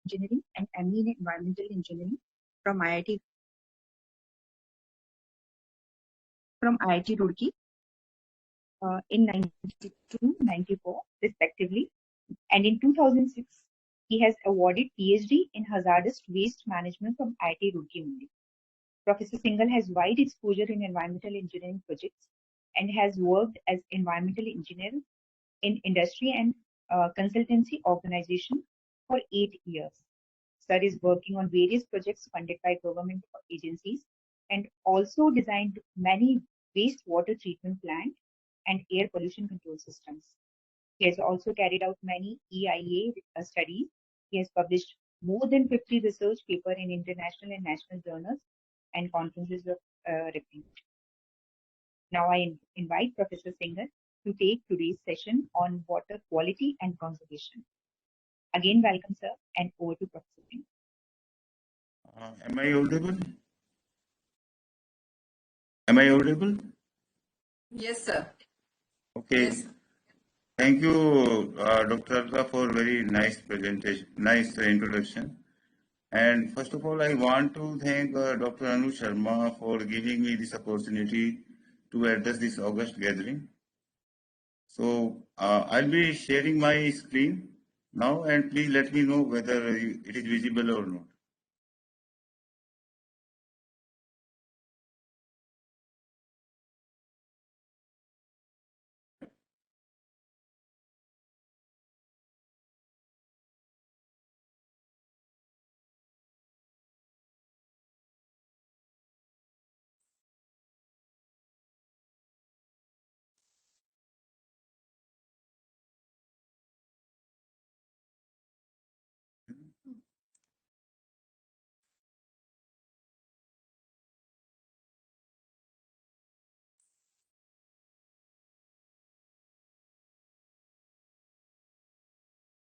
Engineering and ME in Environmental Engineering from IIT Roorkee in 92-94 respectively, and in 2006 he has awarded PhD in Hazardous Waste Management from IIT Roorkee only. Professor Singhal has wide exposure in environmental engineering projects and has worked as environmental engineer in industry and consultancy organization for 8 years. Sir is working on various projects funded by government agencies and also designed many wastewater treatment plant and air pollution control systems. He has also carried out many EIA studies. He has published more than 50 research papers in international and national journals and conferences of repute. Now I invite Professor Singhal to take today's session on water quality and conservation. Again, welcome, sir, and over to Professor Singhal. Am I audible? Am I audible? Yes, sir. Okay. Yes. Thank you, Dr. Alka, for very nice presentation, nice introduction. And first of all, I want to thank Dr. Anu Sharma for giving me this opportunity to address this August gathering. So I'll be sharing my screen now, and please let me know whether it is visible or not.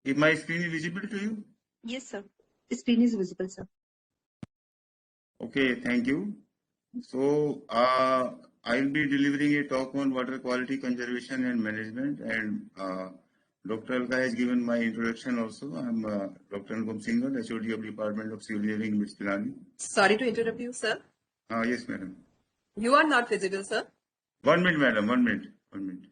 Is my screen visible to you? Yes, sir. The screen is visible, sir. Okay, thank you. So I'll be delivering a talk on water quality conservation and management, and Dr. Alka has given my introduction also. I'm Dr. Anupam Singhal, HOD of Department of Civil Engineering, MITS Pilani. Sorry to interrupt you, sir. Yes, madam. You are not visible, sir. 1 minute, madam. 1 minute. 1 minute.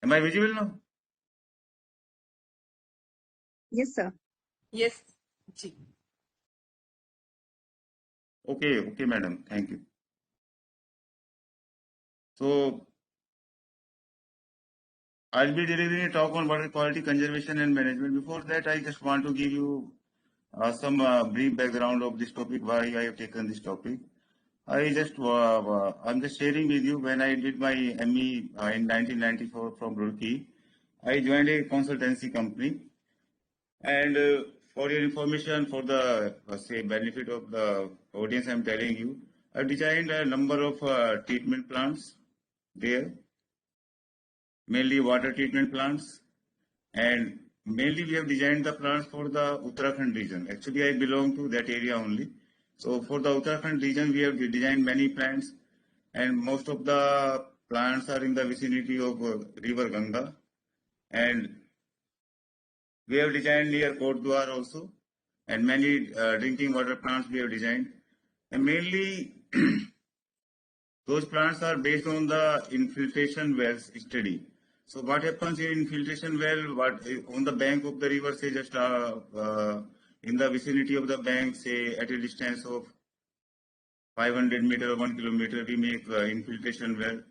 Am I visible now? Yes, sir. Yes. Ji. Okay, madam. Thank you. So I'll be delivering a talk on water quality conservation and management. Before that, I just want to give you some brief background of this topic, why I have taken this topic. I'm just sharing with you when I did my ME in 1994 from Roorkee. I joined a consultancy company, and for your information, for the say benefit of the audience, I'm telling you, I designed a number of treatment plants there, mainly water treatment plants, and mainly we have designed the plants for the Uttarakhand region. Actually, I belong to that area only. So for the Uttarakhand region, we have designed many plants, and most of the plants are in the vicinity of river Ganga, and we have designed near Kotdwar also, and many drinking water plants we have designed, and mainly those plants are based on the infiltration wells study. So what happens in infiltration well, what on the bank of the river, say just in the vicinity of the bank, say at a distance of 500 meter or 1 kilometer, we make infiltration well,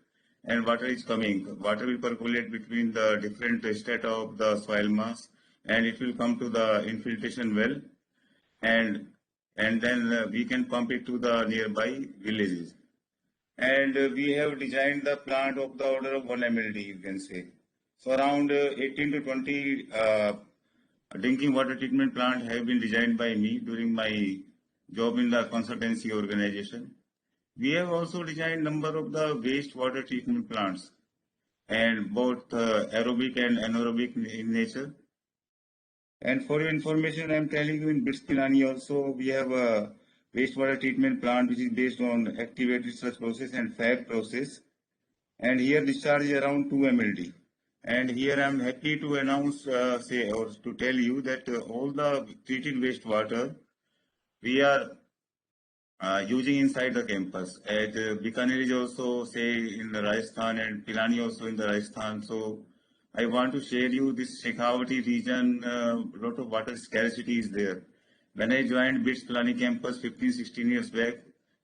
and water is coming. Water will percolate between the different strata of the soil mass, and it will come to the infiltration well, and then we can pump it to the nearby villages. And we have designed the plant of the order of 1 MLD, you can say. So around 18 to 20 drinking water treatment plant have been designed by me during my job in the consultancy organization. We have also designed number of the wastewater treatment plants, and both aerobic and anaerobic in nature. And for your information, I'm telling you in BITS Pilani also, we have a wastewater treatment plant which is based on activated sludge process and FAB process. And here discharge is around 2 MLD. And here I'm happy to announce, or to tell you that all the treated wastewater we are using inside the campus. At Bikaner is also say in the Rajasthan and Pilani also in the Rajasthan. So I want to share you this Shekhawati region, lot of water scarcity is there. When I joined BITS Pilani campus 15, 16 years back,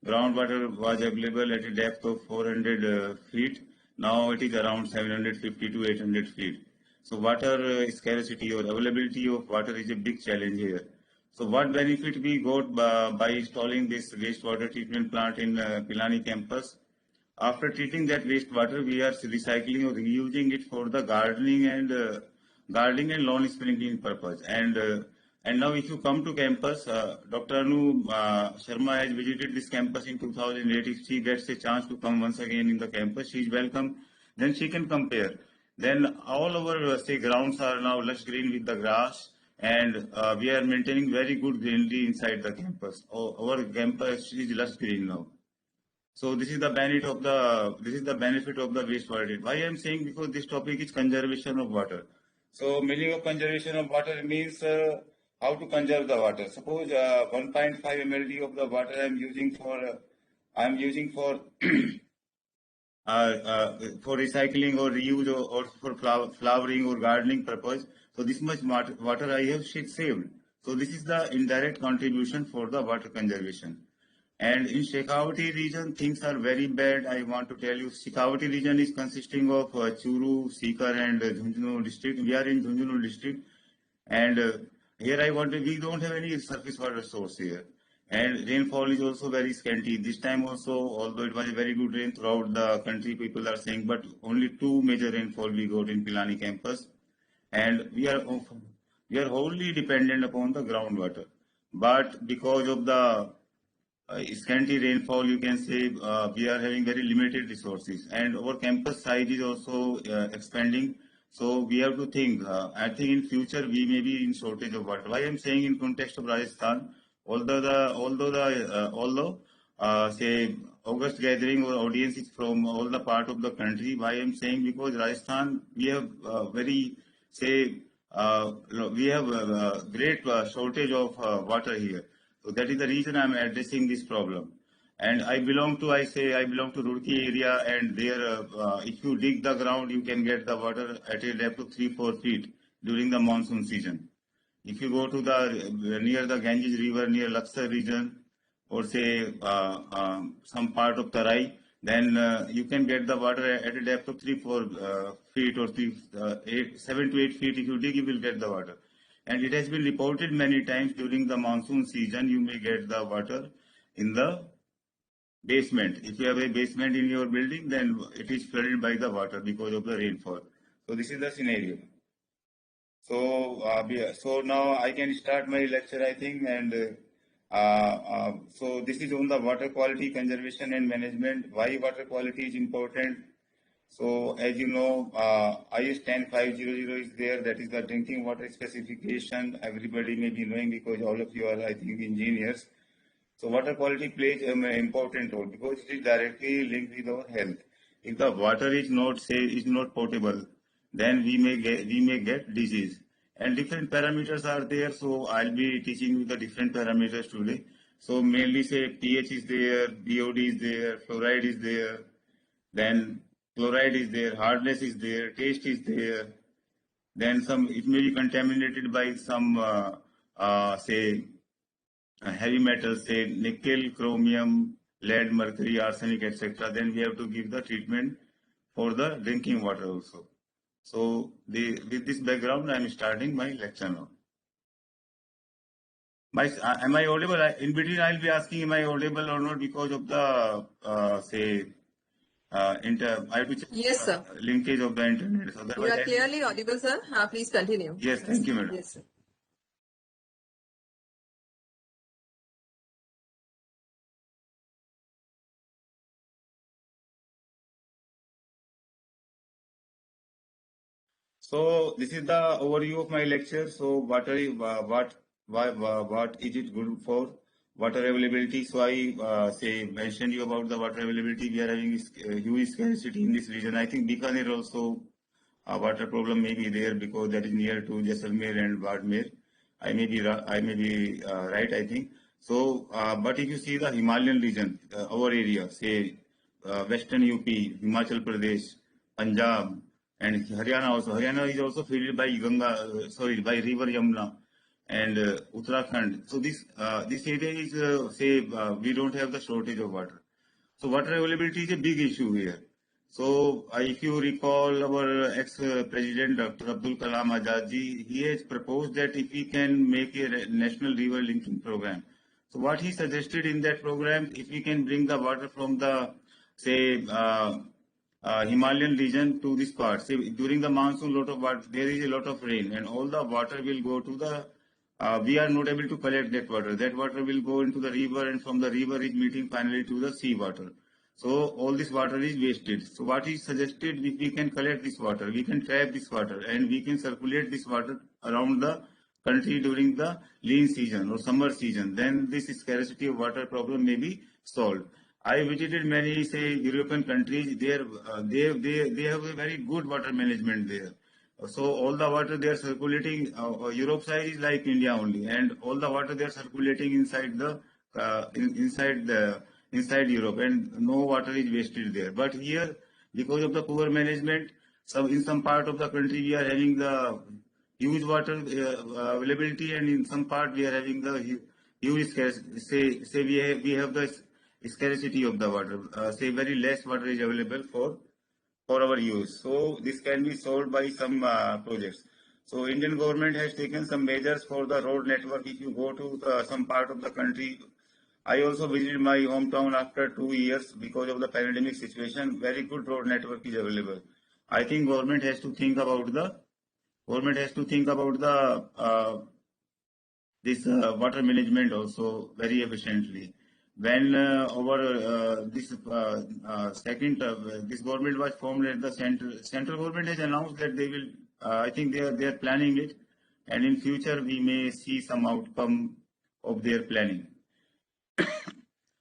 groundwater was available at a depth of 400 feet. Now it is around 750 to 800 feet. So water scarcity or availability of water is a big challenge here. So what benefit we got by installing this wastewater treatment plant in Pilani campus? After treating that wastewater, we are recycling or reusing it for the gardening and lawn sprinkling purpose. And now if you come to campus, Dr. Anu Sharma has visited this campus in 2008. If she gets a chance to come once again in the campus, she is welcome. Then she can compare. Then all our say grounds are now lush green with the grass, and we are maintaining very good greenery inside the campus. Our campus is lush green now. So this is the benefit of the wastewater treatment. Why I am saying, because this topic is conservation of water. So meaning of conservation of water means how to conserve the water. Suppose 1.5 mld of the water I am using for recycling or reuse or for flowering or gardening purpose. So this much water I have saved. So this is the indirect contribution for the water conservation. And in Shekhawati region, things are very bad. I want to tell you, Shekhawati region is consisting of Churu, Sikar and Jhunjhunu district. We are in Jhunjhunu district, and here we don't have any surface water source here. And rainfall is also very scanty. This time also, although it was a very good rain throughout the country, people are saying, but only 2 major rainfall we got in Pilani campus. And we are wholly dependent upon the groundwater. But because of the scanty rainfall, you can say we are having very limited resources, and our campus size is also expanding. So we have to think. I think in future we may be in shortage of water. Why I am saying in context of Rajasthan, although say August gathering or audience is from all the part of the country. Why I am saying, because Rajasthan we have very say we have great shortage of water here. So that is the reason I am addressing this problem. And I belong to Roorkee area, and there, if you dig the ground, you can get the water at a depth of 3-4 feet during the monsoon season. If you go to the near the Ganges River, near Luxor region, or say some part of Tarai, then you can get the water at a depth of 3-4 feet or 7 to 8 feet. If you dig, you will get the water. And it has been reported many times during the monsoon season, you may get the water in the basement. If you have a basement in your building, then it is flooded by the water because of the rainfall. So this is the scenario. So now I can start my lecture, I think, and so this is on the water quality conservation and management. Why water quality is important? So as you know, IS 10500 is there. That is the drinking water specification. Everybody may be knowing because all of you are, I think, engineers. So water quality plays an important role because it is directly linked with our health. If the water is not potable, then we may get disease. And different parameters are there. So I'll be teaching you the different parameters today. So mainly say pH is there, BOD is there, fluoride is there, then chloride is there, hardness is there, taste is there. Then it may be contaminated by some say heavy metals, say nickel, chromium, lead, mercury, arsenic, etc. Then we have to give the treatment for the drinking water also. So with this background, I am starting my lecture now. Am I audible? In between, I'll be asking, am I audible or not, because of the I have to check Yes, sir. linkage of the internet. So You are clearly audible, sir. Please continue. Yes, thank you, madam. Yes, sir. So this is the overview of my lecture. So what is it good for? Water availability. So I mentioned you about the water availability. We are having huge scarcity in this region. I think Bikaner also water problem may be there because that is near to Jaisalmer and Bardmer. I may be right. I think so. But if you see the Himalayan region, our area, say Western UP, Himachal Pradesh, Punjab, and Haryana also. Haryana is also fed by by river Yamuna and Uttarakhand. So this area is we don't have the shortage of water. So water availability is a big issue here. So if you recall our ex-president Dr. Abdul Kalam Azad ji, he has proposed that if we can make a national river linking program. So what he suggested in that program, if we can bring the water from the say Himalayan region to this part. Say during the monsoon, lot of water, there is a lot of rain, and all the water will go to the. We are not able to collect that water. That water will go into the river, and from the river is meeting finally to the sea water. So all this water is wasted. So what is suggested, if we can collect this water, we can trap this water, and we can circulate this water around the country during the lean season or summer season, then this scarcity of water problem may be solved. I visited many, say, European countries. They have a very good water management there. So all the water they are circulating. Europe side is like India only, and all the water they are circulating inside the inside Europe, and no water is wasted there. But here, because of the poor management, in some part of the country we are having the huge water availability, and in some part we are having the huge scarcity. Say we have the scarcity of the water. Say very less water is available for our use. So this can be solved by some projects. So Indian government has taken some measures for the road network. If you go to some part of the country, I also visited my hometown after 2 years because of the pandemic situation. Very good road network is available. I think government has to think about the this water management also very efficiently. When this government was formed at the central government has announced that they will. I think they are planning it, and in future we may see some outcome of their planning.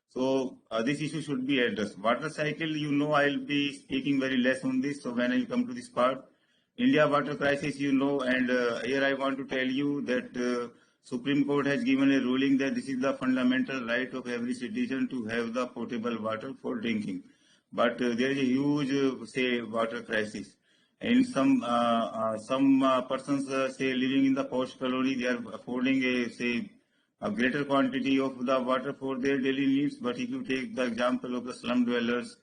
So this issue should be addressed. Water cycle, I'll be speaking very less on this. So when I come to this part, India water crisis, and here I want to tell you that Supreme Court has given a ruling that this is the fundamental right of every citizen to have the potable water for drinking. But there is a huge, water crisis. In some persons, living in the post colony, they are affording a greater quantity of the water for their daily needs. But if you take the example of the slum dwellers,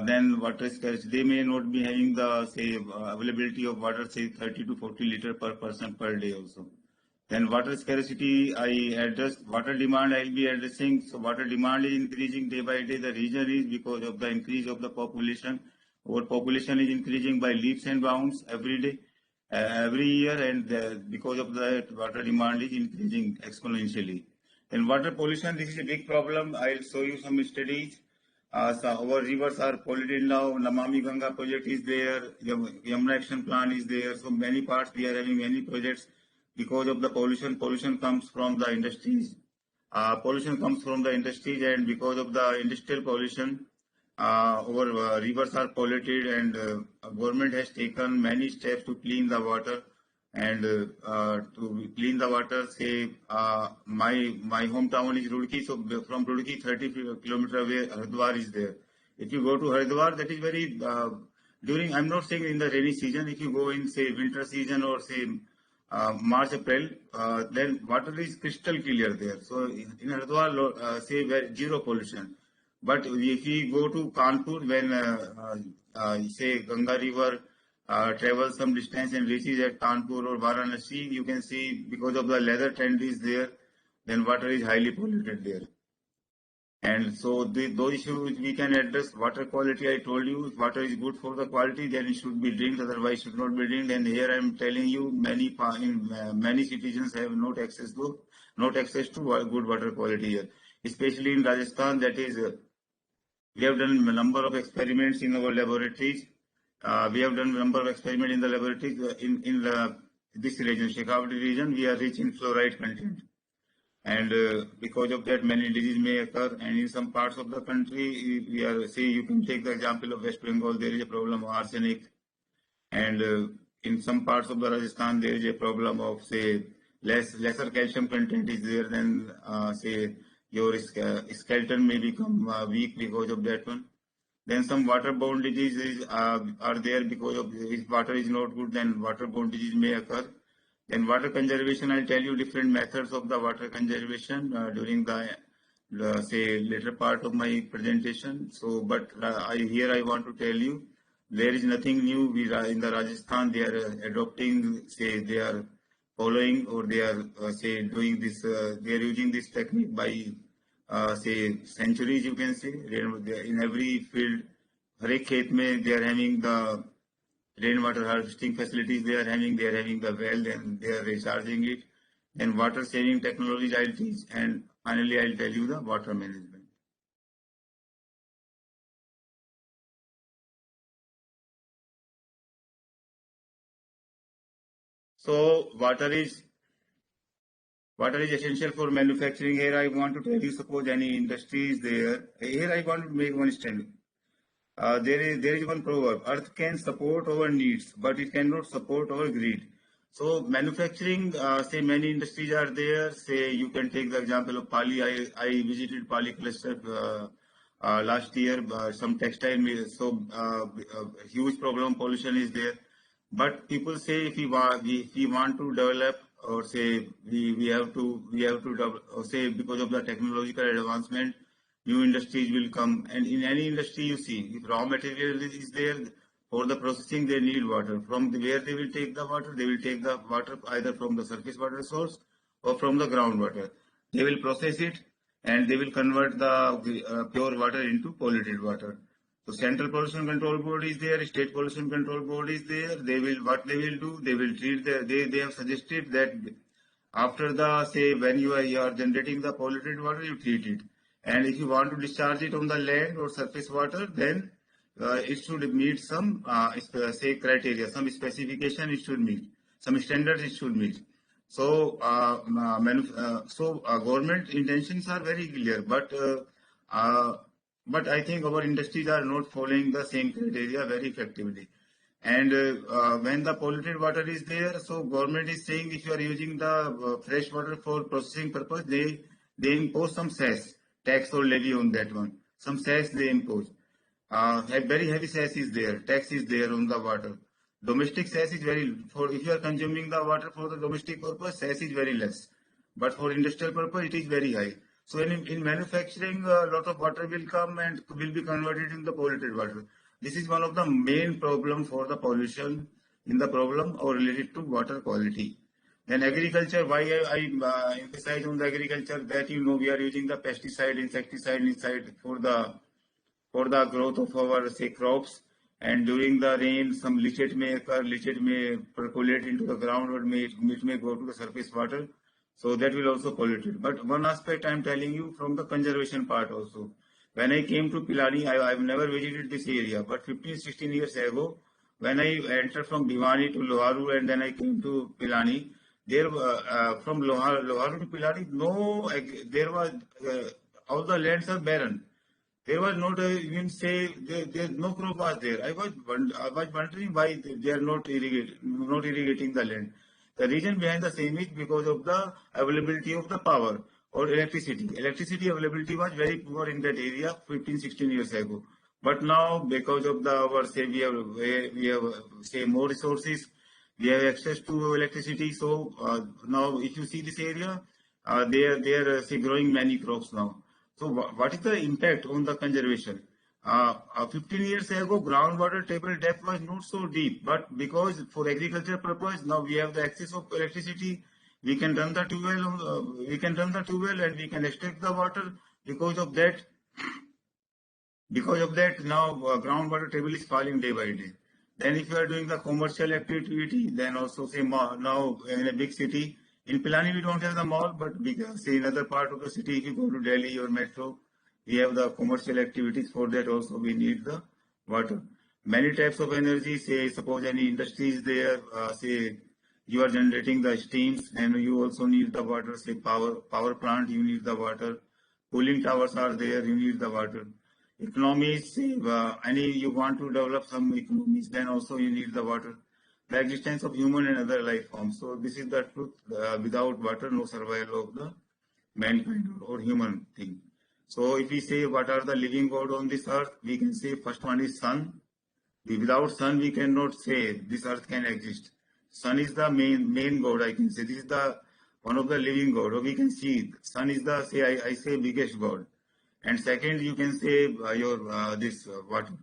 then water scarce, they may not be having the availability of water, say 30 to 40 liter per person per day also. Then water scarcity, I addressed. Water demand, I'll be addressing. So water demand is increasing day by day. The reason is because of the increase of the population. Our population is increasing by leaps and bounds every day, every year, and because of that, water demand is increasing exponentially. Then water pollution, this is a big problem. I'll show you some studies. So our rivers are polluted now. Namami Ganga project is there. Yamuna Action Plan is there. So many parts we are having many projects because of the pollution. Pollution comes from the industries. And because of the industrial pollution, our rivers are polluted, and government has taken many steps to clean the water. And to clean the water, my hometown is Roorkee. So from Roorkee, 30 kilometers away, Haridwar is there. If you go to Haridwar, that is very during. I'm not saying in the rainy season. If you go in winter season or March, April, then water is crystal clear there. So in Haridwar, zero pollution. But if we go to Kanpur, when Ganga River travels some distance and reaches at Kanpur or Varanasi, you can see because of the leather trend is there, then water is highly polluted there. And so those issues we can address. Water quality, I told you, if water is good for the quality, then it should be drinked, otherwise should not be drinked. And here I am telling you, many citizens have not access to good water quality here, especially in Rajasthan. That is, we have done a number of experiments in our laboratories. we have done a number of experiments in the laboratories this region, Shekhawati region. We are rich in fluoride content, and because of that, many diseases may occur. And in some parts of the country, we are say you can take the example of West Bengal. There is a problem of arsenic, and in some parts of the Rajasthan, there is a problem of say lesser calcium content is there. Then say your skeleton may become weak because of that one. Then some waterborne diseases are there because of if water is not good, then waterborne disease may occur. Then water conservation, I'll tell you different methods of the water conservation during the say later part of my presentation. So, but here I want to tell you there is nothing new. We in the Rajasthan they are adopting, say they are following or they are say doing this. They are using this technique by say centuries. You can say in every field, हर एक खेत में they are having the rainwater harvesting facilities. They are having the well and they are recharging it. And water saving technologies I'll teach. And finally, I'll tell you the water management. So water is essential for manufacturing. Here I want to tell you, suppose any industry is there. Here I want to make one statement. There is one proverb: Earth can support our needs, but it cannot support our greed. So manufacturing, say many industries are there. Say you can take the example of Pali. I visited Pali cluster last year. Some textile mills. So huge problem pollution is there. But people say if we want to develop or say we have to develop, or say because of the technological advancement, new industries will come. And in any industry you see, if raw material is there for the processing, they need water. From where they will take the water? They will take the water either from the surface water source or from the groundwater. They will process it and they will convert the pure water into polluted water. So Central Pollution Control Board is there, State Pollution Control Board is there. What they will do, they will treat they have suggested that after the say when you are generating the polluted water, you treat it. And if you want to discharge it on the land or surface water, then it should meet some say criteria, some specification it should meet, some standards it should meet. So government intentions are very clear, but I think our industries are not following the same criteria very effectively. And when the polluted water is there, so government is saying if you are using the fresh water for processing purpose, they impose some cess, tax or levy on that one. Some cess they impose. Very heavy cess is there, tax is there on the water. Domestic cess is if you are consuming the water for the domestic purpose, cess is very less. But for industrial purpose, it is very high. So in manufacturing, a lot of water will come and will be converted into polluted water. This is one of the main problem for the pollution in the problem or related to water quality. Then agriculture, why I emphasize on the agriculture that we are using the pesticide, insecticide for the growth of our say crops. And during the rain, some leachate may occur, leachate may percolate into the ground or it may go to the surface water. So that will also pollute it. But one aspect I am telling you from the conservation part also. When I came to Pilani, I've never visited this area, but 15-16 years ago, when I entered from Bhiwani to Loharu and then I came to Pilani, there from Loharu to Pilani, there was all the lands are barren. There was not even say there's no crop was there. I was wondering why they are not irrigating the land. The reason behind the same is because of the availability of the power or electricity. Electricity availability was very poor in that area 15-16 years ago. But now because of we have say more resources, we have access to electricity. So now if you see this area, they are say growing many crops now. So what is the impact on the conservation? 15 years ago, groundwater table depth was not so deep, but because for agriculture purpose, now we have the access of electricity, we can run the tube well, and we can extract the water. Because of that, now groundwater table is falling day by day. Then if you are doing the commercial activity, then also say now in a big city, in Pilani we don't have the mall, but say in other part of the city, if you go to Delhi or Metro, we have the commercial activities. For that also we need the water. many types of energy. Say, suppose any industry is there, say you are generating the steams and you also need the water. Say power plant, you need the water. Cooling towers are there, you need the water. Economies, say any you want to develop some economies, then also you need the water. The existence of human and other life forms. So this is the truth. Without water, no survival of the mankind or human thing. So if we say what are the living God on this earth, we can say first one is sun. Without sun, we cannot say this earth can exist. Sun is the main God, I can say. This is the one of the living God. Or we can see sun is the I say biggest God. And second, you can say your this water.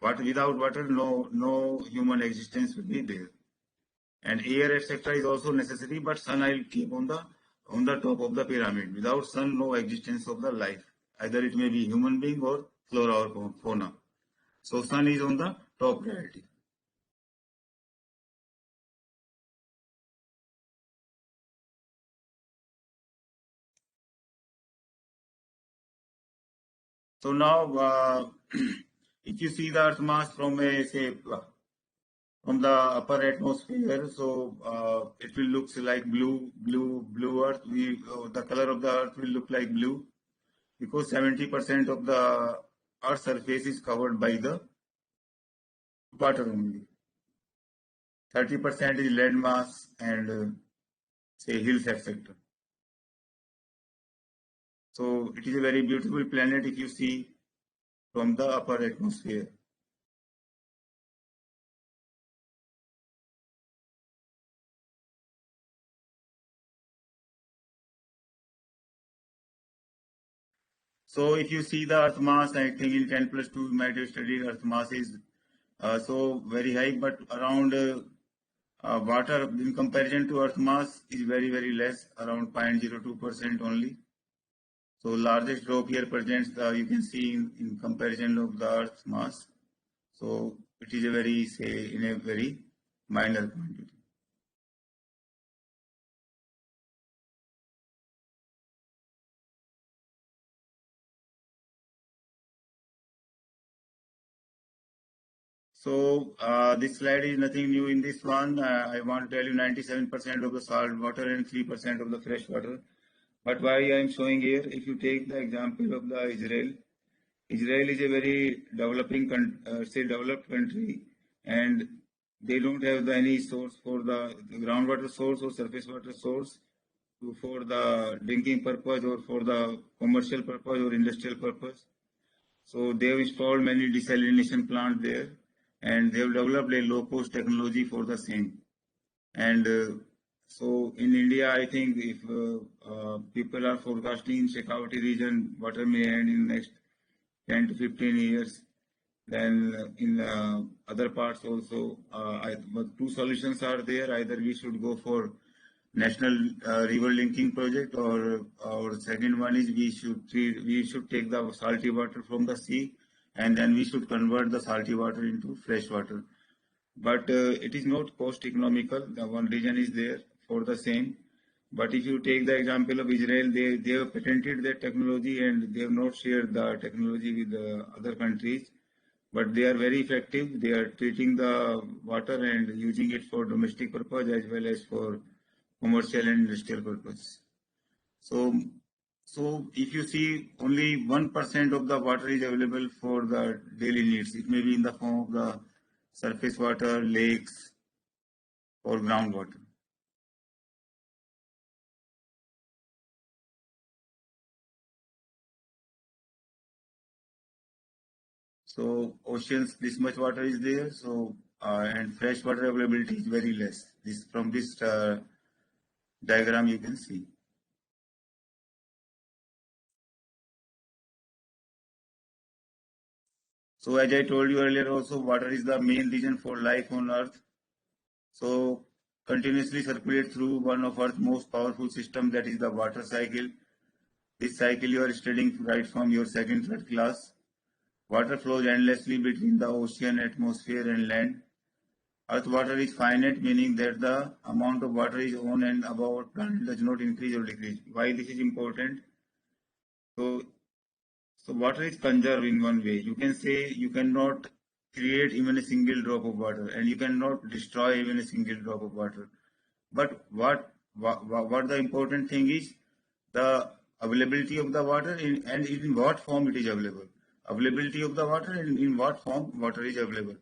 Water without water, no human existence will be there. And air etc. is also necessary, but sun I will keep on the top of the pyramid. Without sun, no existence of the life. Either it may be human being or flora or fauna. So sun is on the top priority. So now, if you see the Earth mass from a say from the upper atmosphere, so it will look like blue Earth. The color of the Earth will look like blue because 70% of the Earth's surface is covered by the water only. 30% is land mass and say hills etc. So it is a very beautiful planet if you see from the upper atmosphere. So if you see the Earth mass, I think in 10 plus 2 you might have studied Earth mass is so very high, but around water in comparison to Earth mass is very less, around 0.02% only. So largest drop here presents you can see in comparison of the Earth mass. So it is a very say in a very minor quantity. So this slide is nothing new in this one. I want to tell you 97% of the salt water and 3% of the fresh water. But why I am showing here, if you take the example of the Israel is a very developing, developed country, and they don't have any source for the groundwater source or surface water source for the drinking purpose or for the commercial purpose or industrial purpose. So they have installed many desalination plants there, and they have developed a low-cost technology for the same. And so in India, I think if people are forecasting in Shekhawati region, water may end in next 10 to 15 years. Then in other parts also, but two solutions are there. Either we should go for national river linking project, or second one is we should take the salty water from the sea, and then we should convert the salty water into fresh water. But it is not cost economical. The one region is there for the same. But if you take the example of Israel, they have patented their technology and they have not shared the technology with the other countries. But they are very effective. They are treating the water and using it for domestic purpose as well as for commercial and industrial purpose. So if you see only 1% of the water is available for the daily needs. It may be in the form of the surface water, lakes, or groundwater. So oceans, this much water is there. So and fresh water availability is very less. This from this diagram you can see. So as I told you earlier, also water is the main reason for life on Earth. So continuously circulate through one of Earth's most powerful system, that is the water cycle. This cycle you are studying right from your second, third class. Water flows endlessly between the ocean, atmosphere, and land. Earth water is finite, meaning that the amount of water is on and about planet does not increase or decrease. Why this is important? So water is conserved in one way. You can say you cannot create even a single drop of water, and you cannot destroy even a single drop of water. But what the important thing is, the availability of the water and in what form it is available. Availability of the water and in what form water is available.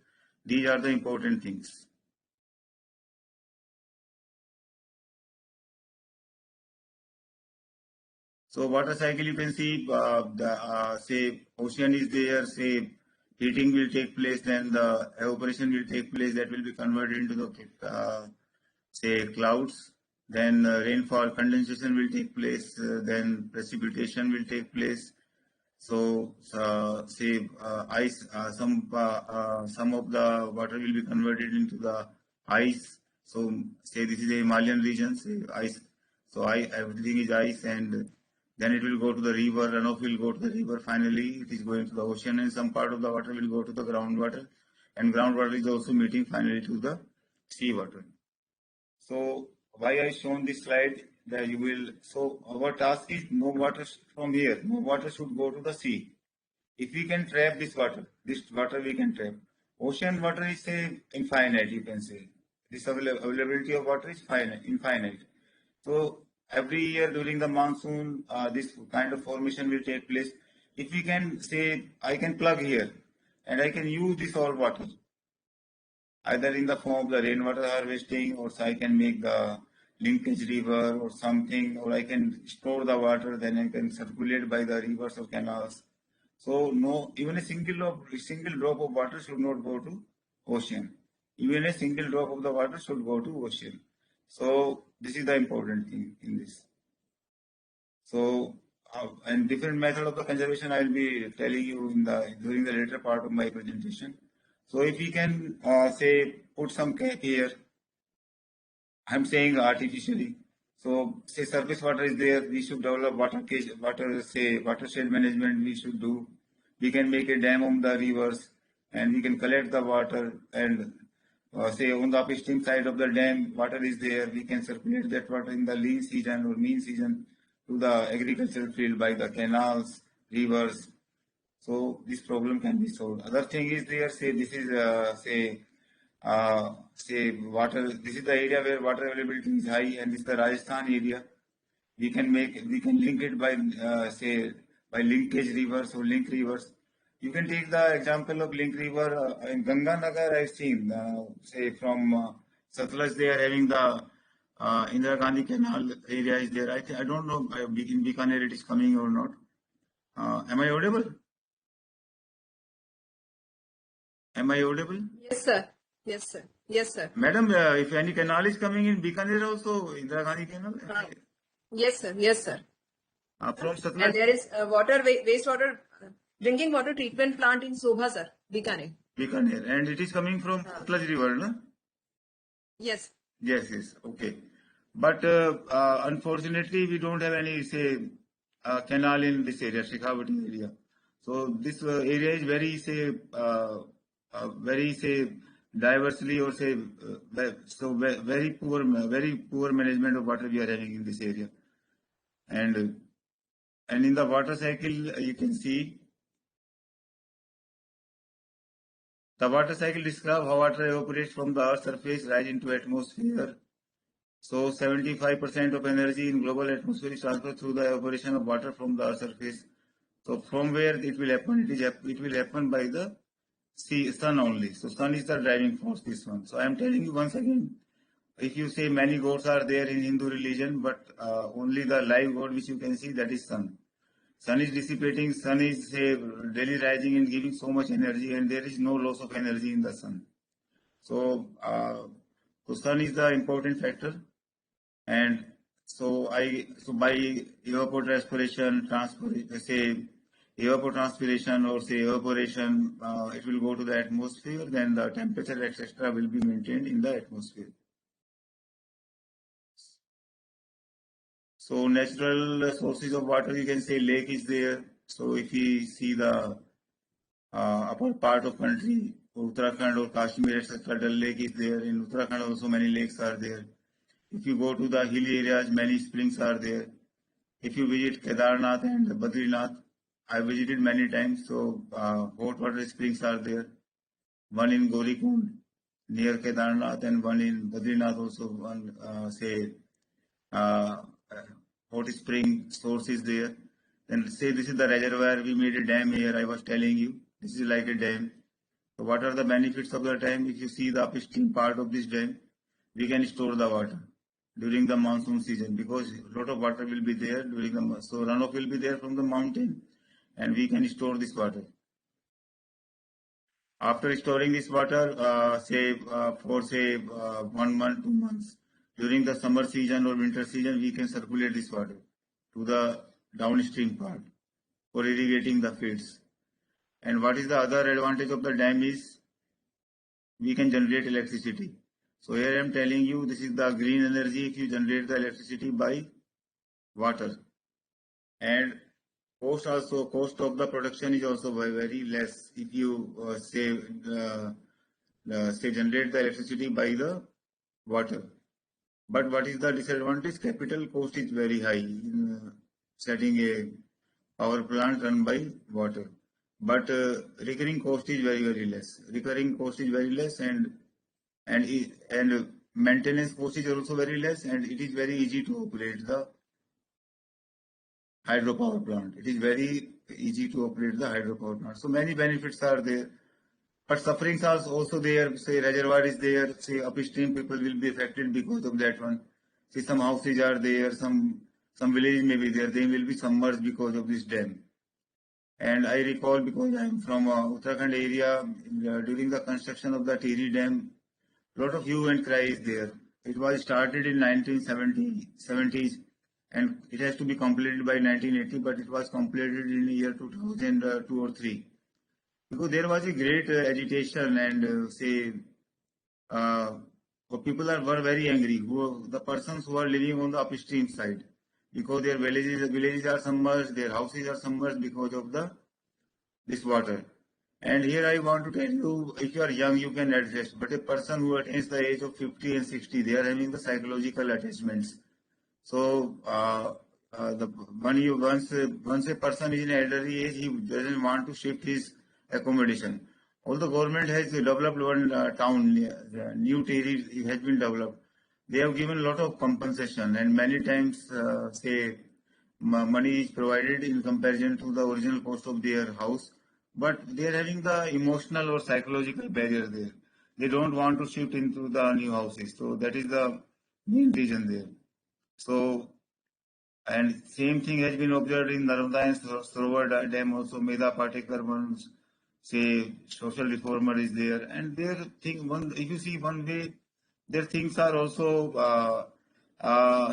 These are the important things. So water cycle, you can see say ocean is there, say heating will take place, then the evaporation will take place, that will be converted into the say clouds, then rainfall condensation will take place, then precipitation will take place. So say ice, some of the water will be converted into the ice. So say this is a Himalayan region, say ice. So everything is ice, and then it will go to the river. Runoff will go to the river. Finally, it is going to the ocean, and some part of the water will go to the groundwater, and groundwater is also meeting finally to the sea water. So why I shown this slide, that you will, so our task is no water from here, no water should go to the sea. If we can trap this water we can trap. Ocean water is say infinite, you can say. This availability of water is infinite. So every year during the monsoon, this kind of formation will take place. If we can say, I can plug here and I can use this all water, either in the form of the rainwater harvesting, or so I can make the linkage river or something, or I can store the water, then I can circulate by the rivers or canals. So no, even a single drop of water should not go to ocean. Even a single drop of the water should go to ocean. So this is the important thing in this. So and different method of the conservation I will be telling you in the during the later part of my presentation. So if we can say put some cap here, I'm saying artificially. So say surface water is there, we should develop watershed management we should do. We can make a dam on the rivers, and we can collect the water, and say on the upstream side of the dam, water is there. We can circulate that water in the lean season or mean season to the agricultural field by the canals, rivers. So this problem can be solved. Other thing is there, say this is say water. This is the area where water availability is high, and this is the Rajasthan area. We can link it by say by linkage rivers or link rivers. You can take the example of link river in Ganganagar. I've seen say from Satluj they are having the Indira Gandhi Canal area is there. I don't know in Bikaner it is coming or not. Am I audible? Am I audible? Yes, sir. Yes, sir. Yes, sir. Madam, if any canal is coming in Bikaner also, Indira Gandhi Canal? Yes, sir. Yes, sir. From Satluj? And there is wastewater, drinking water treatment plant in Sobha, sir, Bikaner. Bikaner. And it is coming from Satluj River, no? Yes. Yes, yes, okay. But unfortunately, we don't have any, say, canal in this area, Shekhawati area. So this area is very, say, diversely, or say, very poor management of water we are having in this area. And in the water cycle, you can see the water cycle describes how water evaporates from the Earth's surface, rise into atmosphere. So 75% of energy in global atmosphere is transferred through the evaporation of water from the Earth's surface. So from where it will happen? It will happen by the sun only. So sun is the driving force, this one. So I am telling you once again, if you say many gods are there in Hindu religion, but only the live god which you can see, that is sun. Sun is dissipating, sun is say daily rising and giving so much energy, and there is no loss of energy in the sun. So sun is the important factor. And so by evapotranspiration, evapotranspiration or say evaporation, it will go to the atmosphere, then the temperature etc. will be maintained in the atmosphere. So natural sources of water, you can say lake is there. So if we see the upper part of country, Uttarakhand or Kashmir etc., Dal Lake is there. In Uttarakhand also many lakes are there. If you go to the hill areas, many springs are there. If you visit Kedarnath and Badrinath, I visited many times, so hot water springs are there. one in Gaurikund near Kedarnath, and one in Badrinath also. One uh, hot spring source is there. Then say this is the reservoir. We made a dam here. I was telling you this is like a dam. So what are the benefits of the dam? If you see the upstream part of this dam, we can store the water during the monsoon season because a lot of water will be there during the so runoff will be there from the mountain, and we can store this water. After storing this water, for 1 month, 2 months, during the summer season or winter season, we can circulate this water to the downstream part for irrigating the fields. And what is the other advantage of the dam is we can generate electricity. So here I am telling you this is the green energy if you generate the electricity by water. And cost of the production is also very less if you generate the electricity by the water. But what is the disadvantage? Capital cost is very high in setting a power plant run by water. But recurring cost is very less. Recurring cost is very less, and maintenance cost is also very less, and it is very easy to operate the hydropower plant. It is very easy to operate the hydropower plant. So many benefits are there. But sufferings are also there. Say reservoir is there. Say upstream people will be affected because of that one. Say some houses are there. Some villages may be there. They will be submerged because of this dam. And I recall because I am from Uttarakhand area during the construction of the Tiri Dam, lot of hue and cry is there. It was started in 1970s and it has to be completed by 1980, but it was completed in the year 2002 or 3. Because there was a great agitation and people were very angry. The persons who are living on the upstream side, because their villages are submerged, their houses are submerged because of this water. And here I want to tell you, if you are young, you can adjust. But a person who attains the age of 50 and 60, they are having the psychological attachments. So once a person is in elderly age, he doesn't want to shift his accommodation. Although government has developed one town, new Tiri has been developed. They have given a lot of compensation, and many times money is provided in comparison to the original cost of their house, but they are having the emotional or psychological barrier there. They don't want to shift into the new houses. So that is the main reason there. So, and same thing has been observed in Narmada and Sarovar Dam also. Medha Patekar, one social reformer is there, and if you see one way, their things are also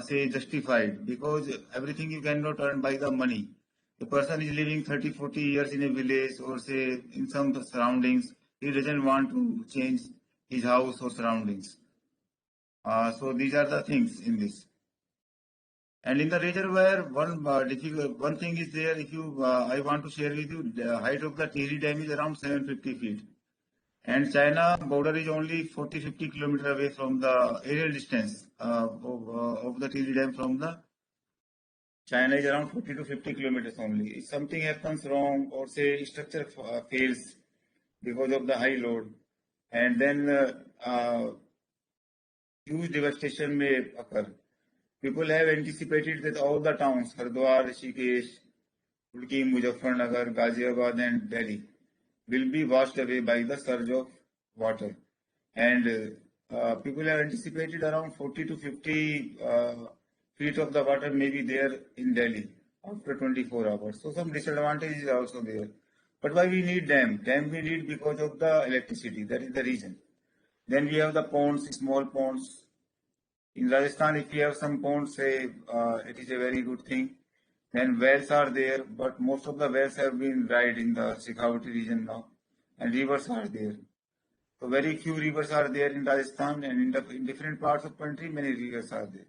justified, because everything you cannot earn by the money. The person is living 30, 40 years in a village or say in some surroundings. He doesn't want to change his house or surroundings. So these are the things in this. And in the reservoir, one thing is there. If you, I want to share with you, the height of the Tiri Dam is around 750 feet. And China border is only 40-50 kilometers away from the aerial distance of the Tiri Dam from the China is around 40 to 50 kilometers only. If something happens wrong or say structure fails because of the high load, and then huge devastation may occur. People have anticipated that all the towns, Hardwar, Rishikesh, Roorkee, Muzaffarnagar, Ghaziabad and Delhi will be washed away by the surge of water. And people have anticipated around 40 to 50 feet of the water may be there in Delhi after 24 hours. So some disadvantages are also there. But why we need dam? Dam we need because of the electricity. That is the reason. Then we have the ponds, small ponds. In Rajasthan, if you have some ponds, it is a very good thing. Then wells are there, but most of the wells have been dried in the Shekhawati region now, and rivers are there. So very few rivers are there in Rajasthan, and in different parts of country, many rivers are there.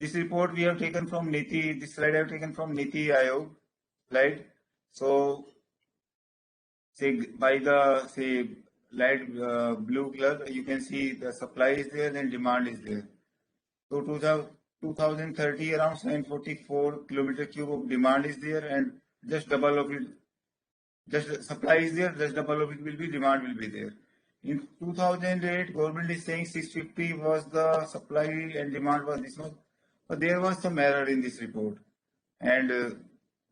This report we have taken from Niti. This slide I have taken from Niti Aayog slide. So, by the light blue color, you can see the supply is there and demand is there. So 2030 around 744 kilometer cube of demand is there and just double of it. Just supply is there, just double of it will be, demand will be there. In 2008, government is saying 650 was the supply and demand was this much, but there was some error in this report, and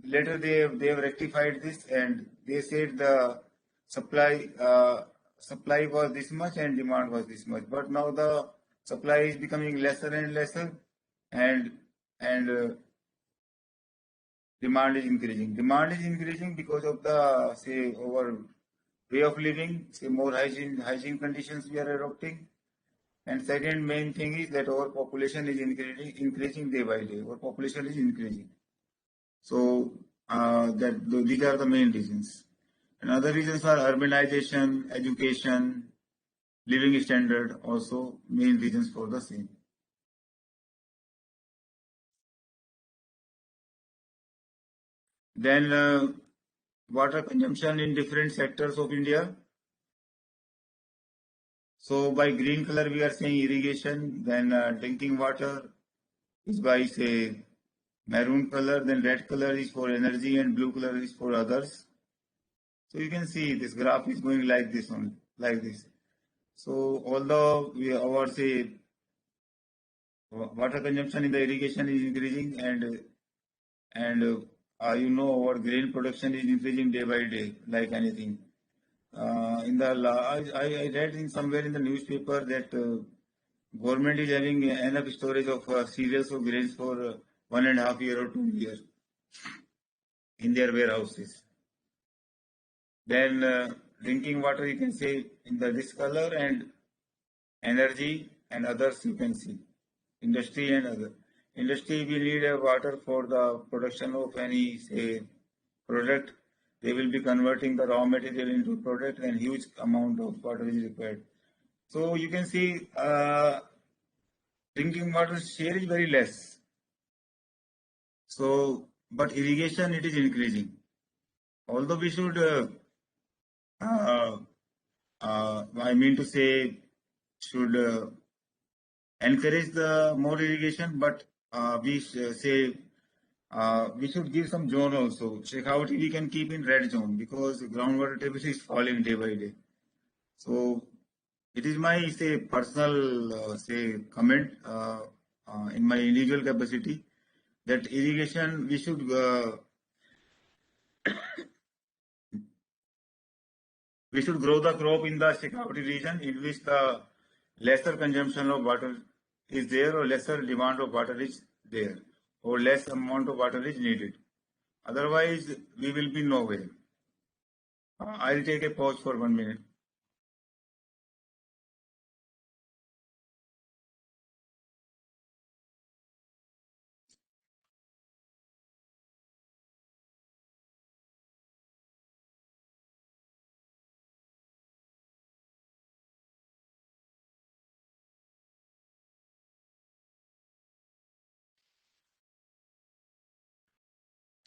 later they have rectified this, and they said the supply supply was this much and demand was this much, but now the supply is becoming lesser and lesser, and and demand is increasing. Demand is increasing because of the, say, our way of living, say, more hygiene conditions we are adopting. And second main thing is that our population is increasing day by day. Our population is increasing. So these are the main reasons. And other reasons are urbanization, education, living standard, also main reasons for the same. Then water consumption in different sectors of India. So by green color we are saying irrigation, then drinking water is by, say, maroon color, then red color is for energy and blue color is for others. So you can see this graph is going like this one, like this. So although our, say, water consumption in the irrigation is increasing, and you know, our grain production is increasing day by day like anything. I read in somewhere in the newspaper that government is having enough storage of cereals or grains for 1.5 year or 2 years in their warehouses. Then drinking water you can say in this color, and energy and others you can see. Industry and other. Industry will need water for the production of any, say, product. They will be converting the raw material into product, and huge amount of water is required. So you can see drinking water share is very less. So, but irrigation it is increasing. Although we should, I mean to say, should encourage the more irrigation, but we say we should give some zone also. Shekhawati we can keep in red zone because groundwater table is falling day by day. So it is my, say, personal say comment in my individual capacity that irrigation we should grow the crop in the Shekhawati region in which the lesser consumption of water is there, or lesser demand of water is there, or less amount of water is needed. Otherwise, we will be nowhere. I'll take a pause for 1 minute.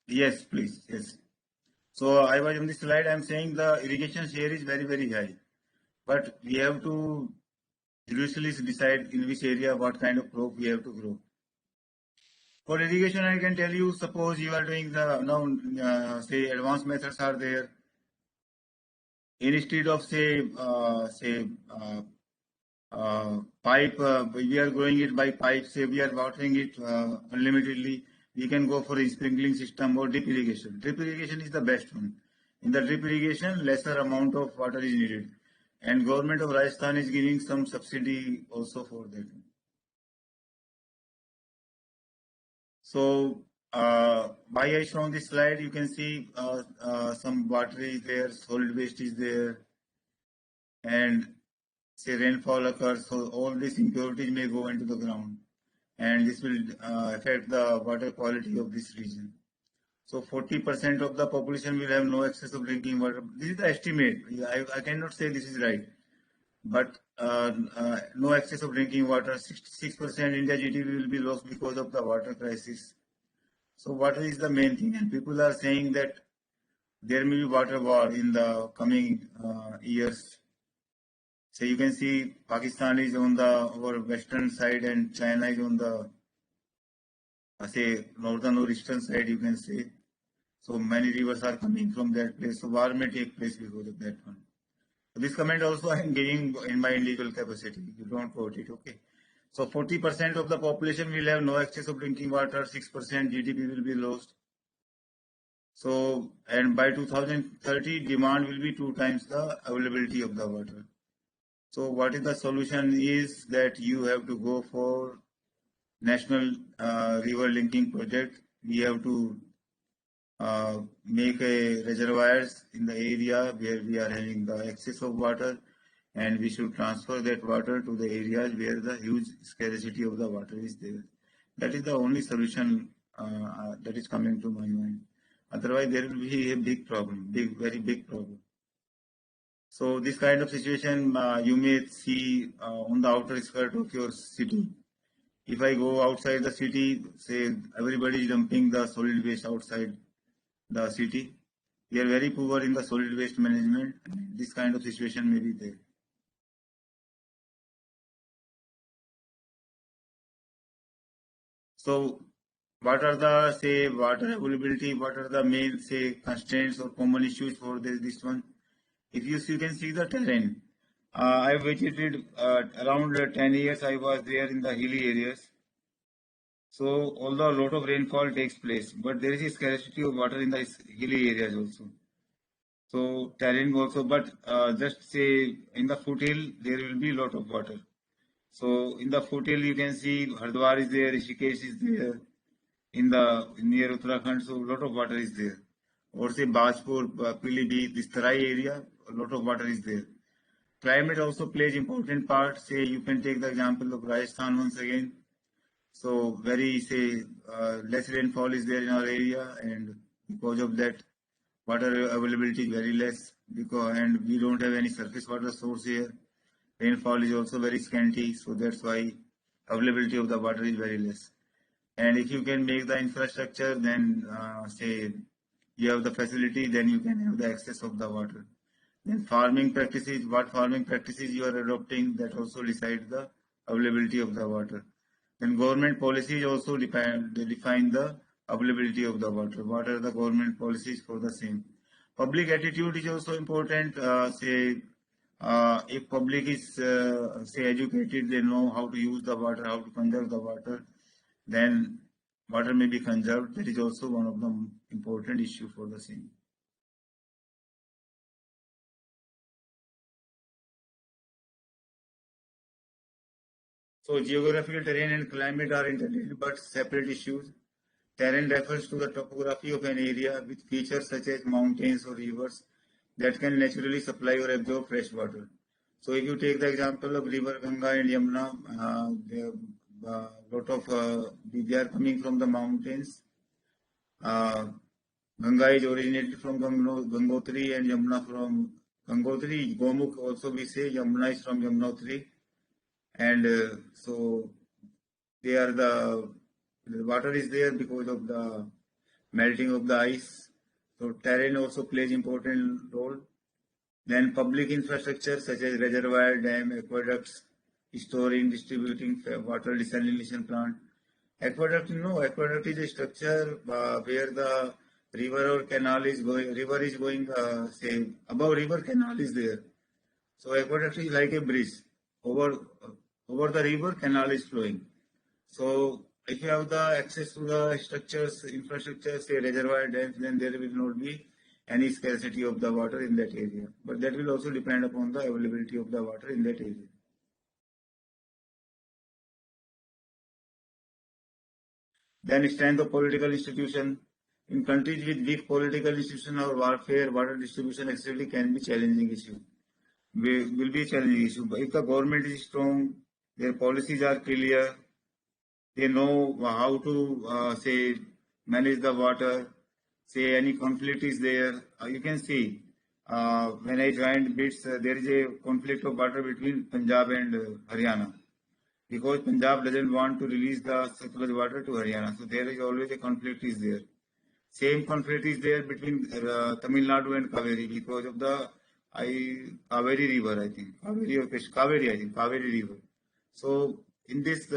Yes, please. Yes. So I was on this slide. I'm saying the irrigation share is very, very high, but we have to judiciously decide in which area what kind of crop we have to grow. For irrigation, I can tell you. Suppose you are doing the now, say, advanced methods are there. Instead of pipe, we are growing it by pipe. Say we are watering it unlimitedly. We can go for a sprinkling system or drip irrigation. Drip irrigation is the best one. In the drip irrigation, lesser amount of water is needed, and government of Rajasthan is giving some subsidy also for that. So why I shown this slide, you can see some water is there, solid waste is there, and say rainfall occurs, so all these impurities may go into the ground, and this will affect the water quality of this region. So 40% of the population will have no access of drinking water. This is the estimate. I cannot say this is right, but no access of drinking water. 66% India GDP will be lost because of the water crisis. So water is the main thing, and people are saying that there may be water war in the coming years. So you can see Pakistan is on the our western side and China is on the say northern or eastern side, you can say. So many rivers are coming from that place. So war may take place because of that one. So this comment also I am giving in my individual capacity. You don't quote it, okay? So 40% of the population will have no access of drinking water. 6% GDP will be lost. So, and by 2030, demand will be 2 times the availability of the water. So what is the solution is that you have to go for national river linking project. We have to make a reservoirs in the area where we are having the excess of water, and we should transfer that water to the areas where the huge scarcity of the water is there. That is the only solution that is coming to my mind. Otherwise, there will be a big problem, very big problem. So this kind of situation you may see on the outer skirt of your city. If I go outside the city, say everybody is dumping the solid waste outside the city. We are very poor in the solid waste management. This kind of situation may be there. So what are the, say, water availability? What are the main, say, constraints or common issues for this one? If you can see the terrain, I visited around 10 years. I was there in the hilly areas. So although a lot of rainfall takes place, but there is a scarcity of water in the hilly areas also. So terrain also, but just say in the foothill there will be a lot of water. So in the foothill you can see Hardwar is there, Rishikesh is there, in the near Uttarakhand, so a lot of water is there. Or say Bajpur, Pilibhit, this Tarai area, a lot of water is there. Climate also plays important part. Say you can take the example of Rajasthan once again. So very say less rainfall is there in our area, and because of that, water availability is very less. And we don't have any surface water source here. Rainfall is also very scanty, so that's why availability of the water is very less. And if you can make the infrastructure, then say you have the facility, then you can have the access of the water. Then farming practices, what farming practices you are adopting, that also decides the availability of the water. Then government policies also define the availability of the water. What are the government policies for the same? Public attitude is also important. If public is say educated, they know how to use the water, how to conserve the water, then water may be conserved. That is also one of the important issue for the same. So geographical terrain and climate are interrelated but separate issues. Terrain refers to the topography of an area with features such as mountains or rivers that can naturally supply or absorb fresh water. So if you take the example of river Ganga and Yamuna, they are coming from the mountains. Ganga is originated from Gangotri and Yamuna from Gangotri. Gomukh also we say, Yamuna is from Yamunotri. And so they are the water is there because of the melting of the ice. So terrain also plays important role. Then public infrastructure such as reservoir, dam, aqueducts, storing, distributing water desalination plant. Aqueduct, aqueduct is a structure where the river or canal is going, say above river canal is there. So aqueduct is like a bridge over the river, canal is flowing. So if you have the access to the structures, infrastructure, say reservoir, dams, then there will not be any scarcity of the water in that area. But that will also depend upon the availability of the water in that area. Then strength of political institution. In countries with weak political institution or warfare, water distribution accessibility can be challenging issue. Will be a challenging issue. But if the government is strong, their policies are clear, they know how to say manage the water. Say any conflict is there, you can see when I joined BITS, there is a conflict of water between Punjab and Haryana, because Punjab doesn't want to release the Satluj water to Haryana. So there is always a conflict is there. Same conflict is there between Tamil Nadu and Kaveri because of the Kaveri river, I think. Kaveri or Kaveri, I think. Kaveri river. So in this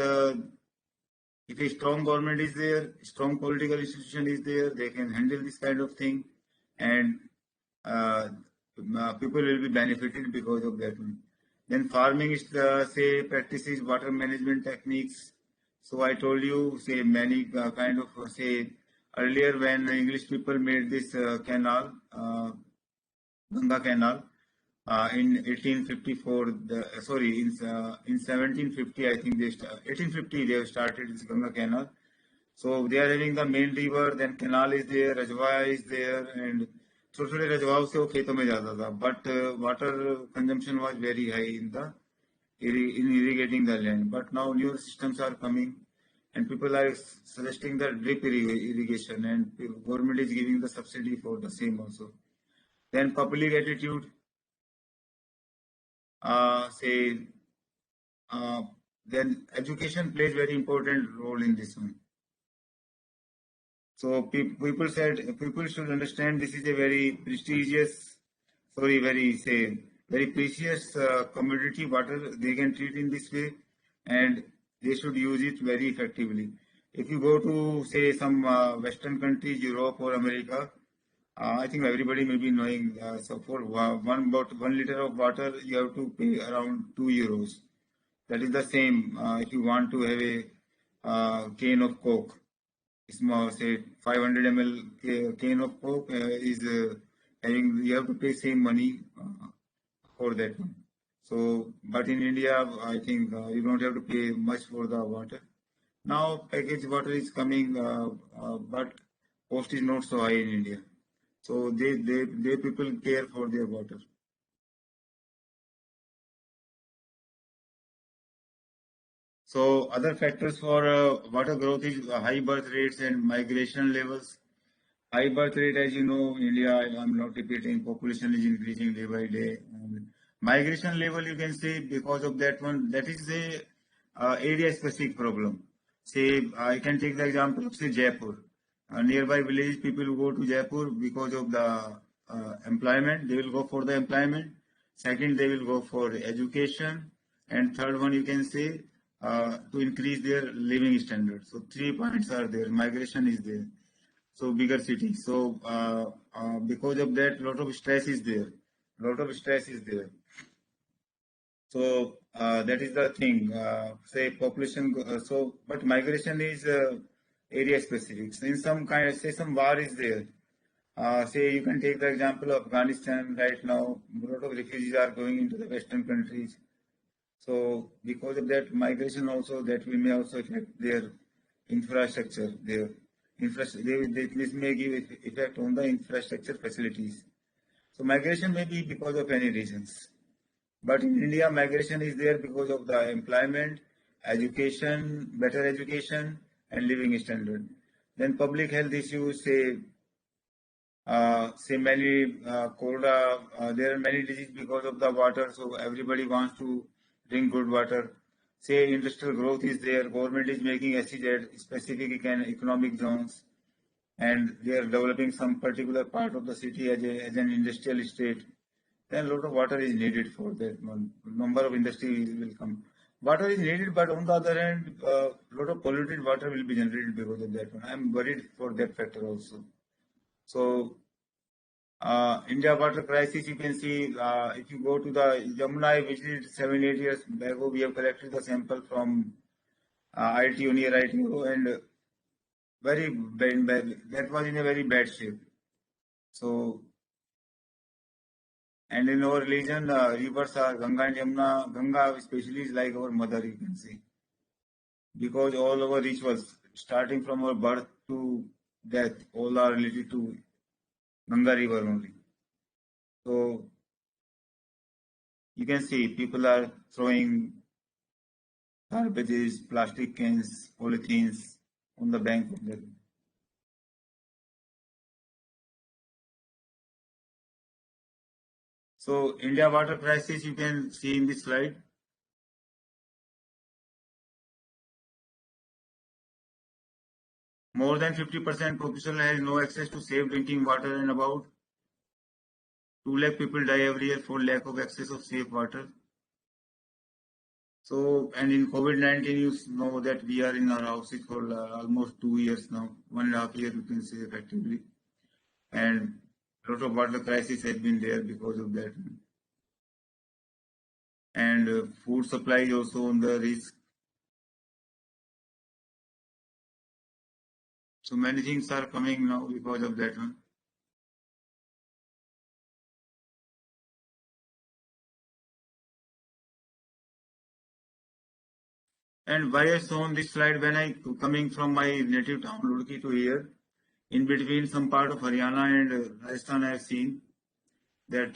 If a strong government is there, strong political institution is there, they can handle this kind of thing, and uh, people will be benefited because of that one. Then farming is say practices water management techniques. So I told you say many kind of say earlier when English people made this canal, Ganga Canal, in 1854. In 1750 I think 1850 they have started this Ganga Canal. So they are having the main river, then canal is there, Rajwa is there, and छोटे छोटे रजवाओं से वो खेतों में जाता था. But water consumption was very high in irrigating the land. But now newer systems are coming, and people are suggesting the drip irrigation, and government is giving the subsidy for the same also. Then public attitude, say, uh, then education plays very important role in this one. So people said people should understand this is a very prestigious, very precious commodity water. They can treat in this way, and they should use it very effectively. If you go to say some Western countries, Europe or America, I think everybody may be knowing. So for about 1 liter of water, you have to pay around €2. That is the same if you want to have a cane of Coke. Small, say 500 ml cane of Coke is having, you have to pay same money for that one. So, but in India, I think you don't have to pay much for the water. Now, packaged water is coming, but cost is not so high in India. So they people care for their water. So other factors for water growth is high birth rates and migration levels. High birth rate, as you know, India, I'm not repeating, population is increasing day by day. And migration level, you can say, because of that one, that is a area specific problem. Say, I can take the example of, say, Jaipur. Nearby villages, people go to Jaipur because of the employment. They will go for the employment. Second, they will go for education. And third one, you can say, to increase their living standards. So 3 points are there. Migration is there. So bigger cities. So because of that, lot of stress is there. Lot of stress is there. So that is the thing. Say population. But migration is area specific. So in some kind, say some war is there. Say you can take the example of Afghanistan right now. A lot of refugees are going into the Western countries. So because of that migration also, that we may also affect their infrastructure. This may give effect on the infrastructure facilities. So migration may be because of any reasons. But in India, migration is there because of the employment, education, better education, and living standard. Then public health issues, say many cholera, there are many diseases because of the water, so everybody wants to drink good water. Say industrial growth is there, government is making SEZ, specific economic zones, and they are developing some particular part of the city as an industrial estate. Then a lot of water is needed for that one. Number of industries will come. Water is needed, but on the other hand, a lot of polluted water will be generated because of that one. I am worried for that factor also. So India water crisis, you can see if you go to the Yamuna, I visited 7-8 years ago. We have collected the sample from ITO near ITO, and very bad, that was in a very bad shape. So, and in our religion, rivers are Ganga and Yamuna. Ganga especially is like our mother, you can say, because all our rituals, starting from our birth to death, all are related to Ganga river only. So you can see people are throwing garbages, plastic cans, polythenes on the bank of the river. So India water crisis, you can see in this slide. More than 50% population has no access to safe drinking water, and about 2 lakh people die every year for lack of access of safe water. So, and in COVID-19, you know that we are in our houses for almost 2 years now, 1.5 years, you can say effectively. And a lot of water crisis has been there because of that. And food supply is also on the risk. So many things are coming now because of that one. And why I shown this slide, when I coming from my native town Roorkee to here, in between some part of Haryana and Rajasthan, I have seen that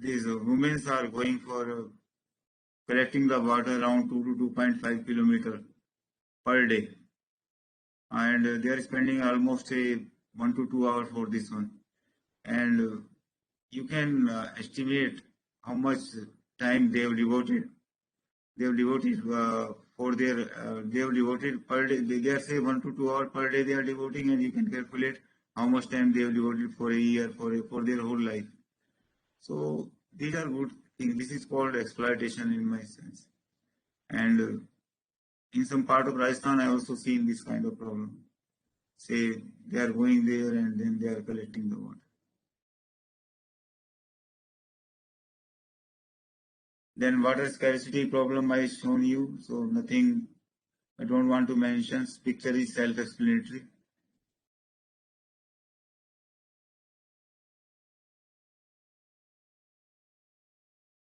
these women are going for collecting the water around 2 to 2.5 kilometer per day, and they are spending almost say 1 to 2 hours for this one. And you can estimate how much time they have devoted. They have devoted for their. They have devoted per day. They are say 1 to 2 hours per day they are devoting, and you can calculate how much time they have devoted for a year for their whole life. So these are good things. This is called exploitation in my sense. And in some part of Rajasthan, I also seen this kind of problem. Say they are going there and then they are collecting the water. Then water scarcity problem I shown you. So nothing I don't want to mention. Picture is self-explanatory.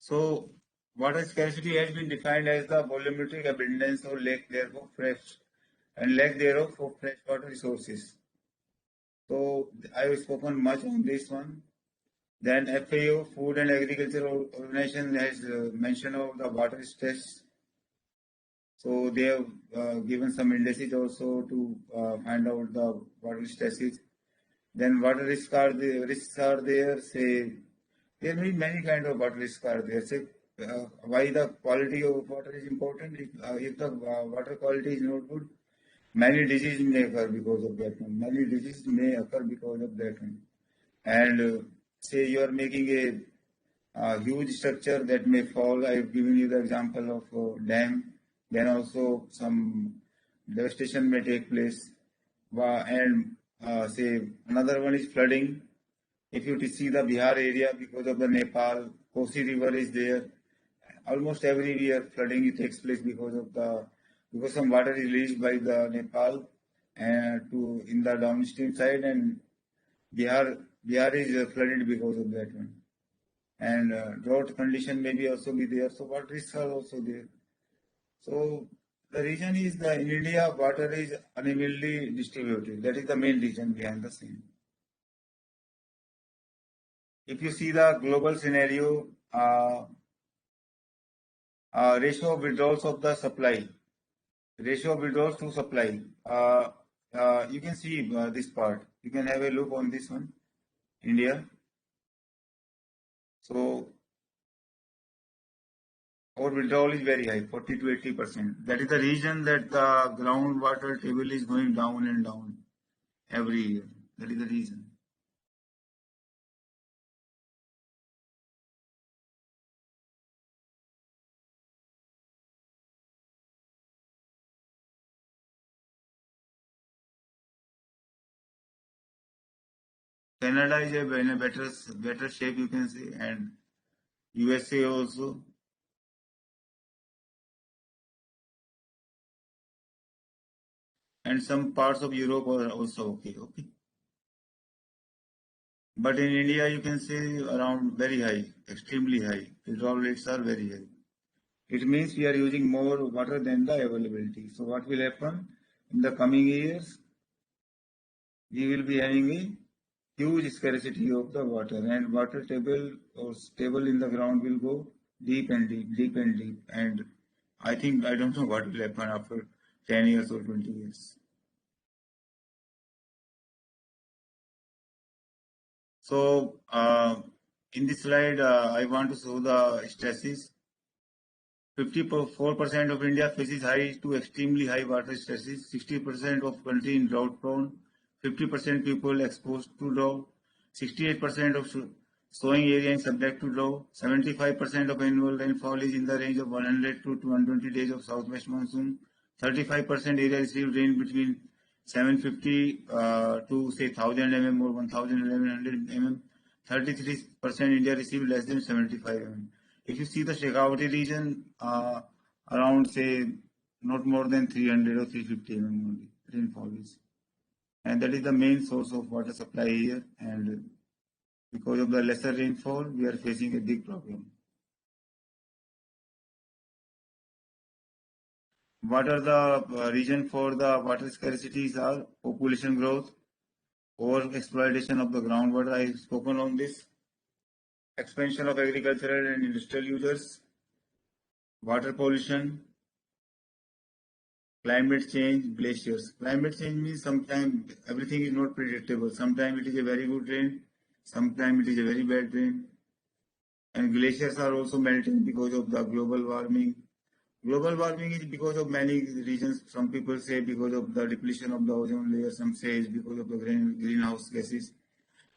So water scarcity has been defined as the volumetric abundance of lack thereof fresh and lack thereof of freshwater resources. So I have spoken much on this one. Then FAO, Food and Agriculture Organization, has mentioned of the water stress. So they have given some indices also to find out the water stresses. Then water risks are there. Say there may be many kind of water risks are there. Say why the quality of water is important. If the water quality is not good, many diseases may occur because of that one. Many diseases may occur because of that one. And say you are making a huge structure that may fall. I have given you the example of dam. Then also some devastation may take place. And say another one is flooding. If you see the Bihar area because of the Nepal, Kosi River is there. Almost every year flooding takes place because some water is released by the Nepal and to in the downstream side, and Bihar is flooded because of that one. And drought condition may be also be there. So water risks are also there. So the reason is that in India water is unevenly distributed. That is the main reason behind the same. If you see the global scenario, ratio of withdrawals of the supply, ratio of withdrawals to supply, you can see this part. You can have a look on this one, India. So our withdrawal is very high, 40 to 80%. That is the reason that the groundwater table is going down and down every year. That is the reason. Canada is in a better shape, you can say, and USA also. And some parts of Europe are also okay. But in India, you can say around very high, extremely high. Withdrawal rates are very high. It means we are using more water than the availability. So what will happen in the coming years? We will be having a huge scarcity of the water, and water table or stable in the ground will go deep and deep, deep and deep. And I don't know what will happen after 10 years or 20 years. So in this slide, I want to show the stresses. 54% of India faces high to extremely high water stresses. 60% of country in drought prone. 50% people exposed to drought. 68% of Sowing area is subject to low. 75% of annual rainfall is in the range of 100 to 220 days of southwest monsoon. 35% area received rain between 750 to say 1000 mm or 1100 mm. 33% India received less than 75 mm. If you see the Shekhawati region, around say not more than 300 or 350 mm only rainfall is, and that is the main source of water supply here. And because of the lesser rainfall, we are facing a big problem. What are the reason for the water scarcities are population growth, over exploitation of the groundwater. I have spoken on this. Expansion of agricultural and industrial users, water pollution, climate change, glaciers. Climate change means sometimes everything is not predictable. Sometimes it is a very good rain, sometimes it is a very bad rain. And glaciers are also melting because of the global warming. Global warming is because of many reasons. Some people say because of the depletion of the ozone layer, some say it's because of the greenhouse gases.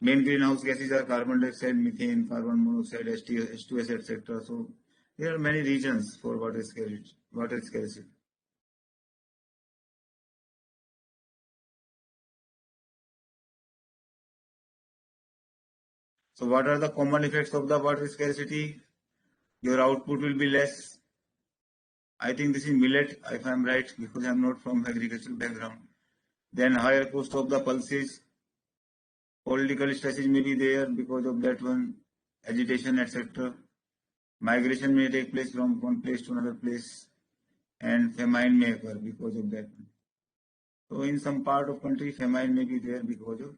Main greenhouse gases are carbon dioxide, methane, carbon monoxide, H2S, etc. So there are many reasons for water scarcity. So what are the common effects of the water scarcity? Your output will be less. I think this is millet, if I am right, because I am not from agricultural background. Then higher cost of the pulses. Political stresses may be there because of that one, agitation, etc. Migration may take place from one place to another place, and famine may occur because of that one. So in some part of country, famine may be there because of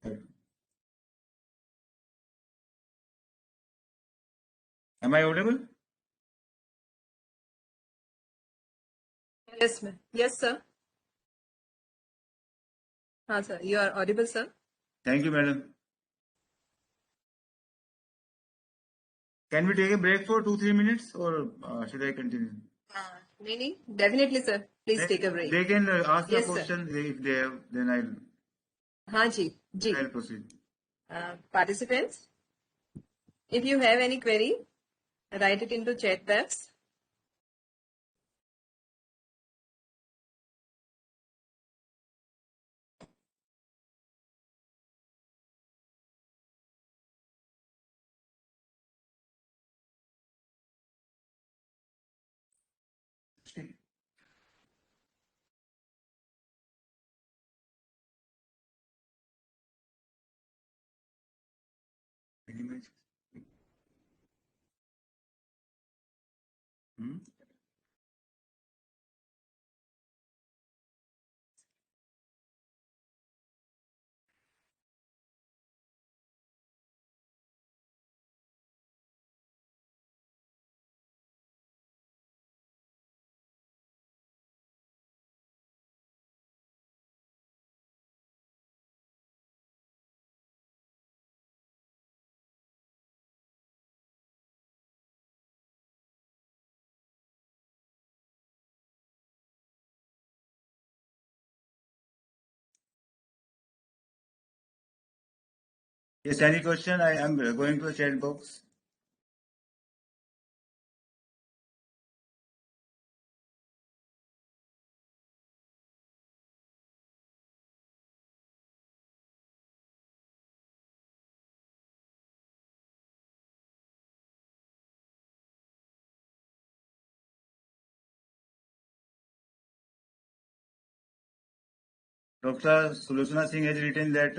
that. Am I audible? Yes, ma'am. Yes, sir. हाँ sir, you are audible, sir. Thank you, madam. Can we take a break for 2-3 minutes, or should I continue? Nini, definitely, sir. Please take a break. They can ask Yes, the sir. question if they have. Then हाँ जी, जी. I'll proceed. Participants, if you have any query, write it into chat box. Hmm? Yes, any question? I am going to a chat box. Dr. Sulochana Singh has written that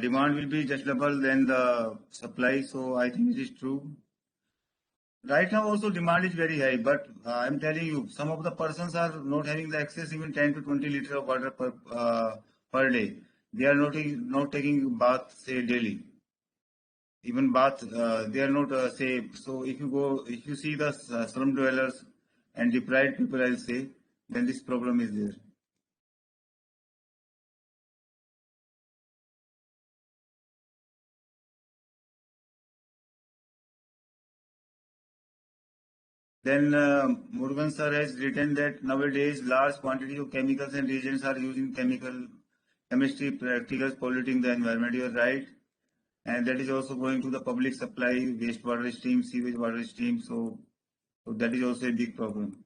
demand will be just double than the supply. So I think it is true. Right now also demand is very high, but I'm telling you, some of the persons are not having the access even 10 to 20 liters of water per day. They are not taking bath say daily. Even bath they are not safe. So if you see the slum dwellers and deprived people, I'll say, then this problem is there. Then Murugan sir has written that nowadays large quantities of chemicals and reagents are used in chemistry practicals polluting the environment. You are right. and that is also going to the public supply, wastewater stream, sewage water stream. So that is also a big problem.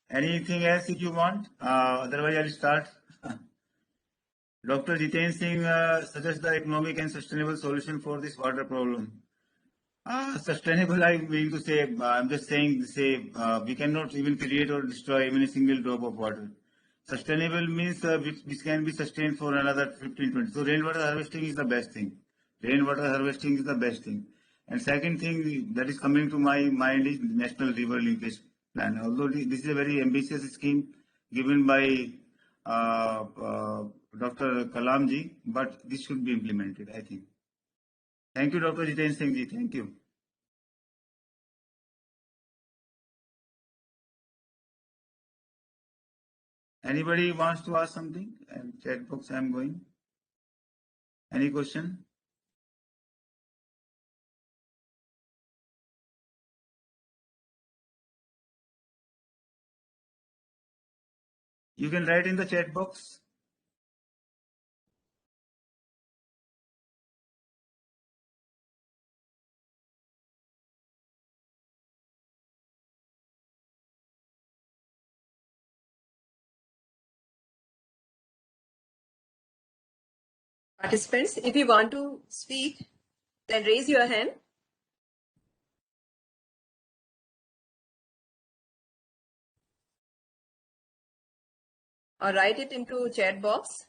Anything else if you want? Otherwise, I'll start. Dr. Jiten Singh suggests the economic and sustainable solution for this water problem. Sustainable, I mean to say, I'm just saying, we cannot even create or destroy even a single drop of water. Sustainable means which can be sustained for another 15, 20. So rainwater harvesting is the best thing. Rainwater harvesting is the best thing. And second thing that is coming to my mind is National River Linkage Plan. Although this is a very ambitious scheme given by Dr. Kalamji, but this should be implemented, I think. Thank you, Dr. Jiten Singh ji. Thank you. Anybody wants to ask something? And chat box, I'm going. Any question? You can write in the chat box. Participants, if you want to speak, then raise your hand. Or write it into chat box.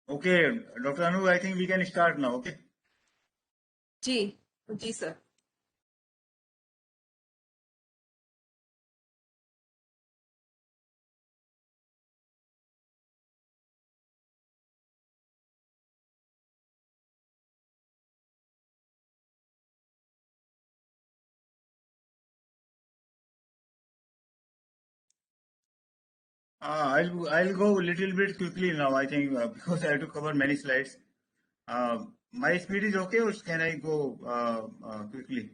Okay, Dr. Anu, I think we can start now. Okay. Ji sir. I'll go a little bit quickly now. I think because I have to cover many slides. My speed is okay, or can I go quickly?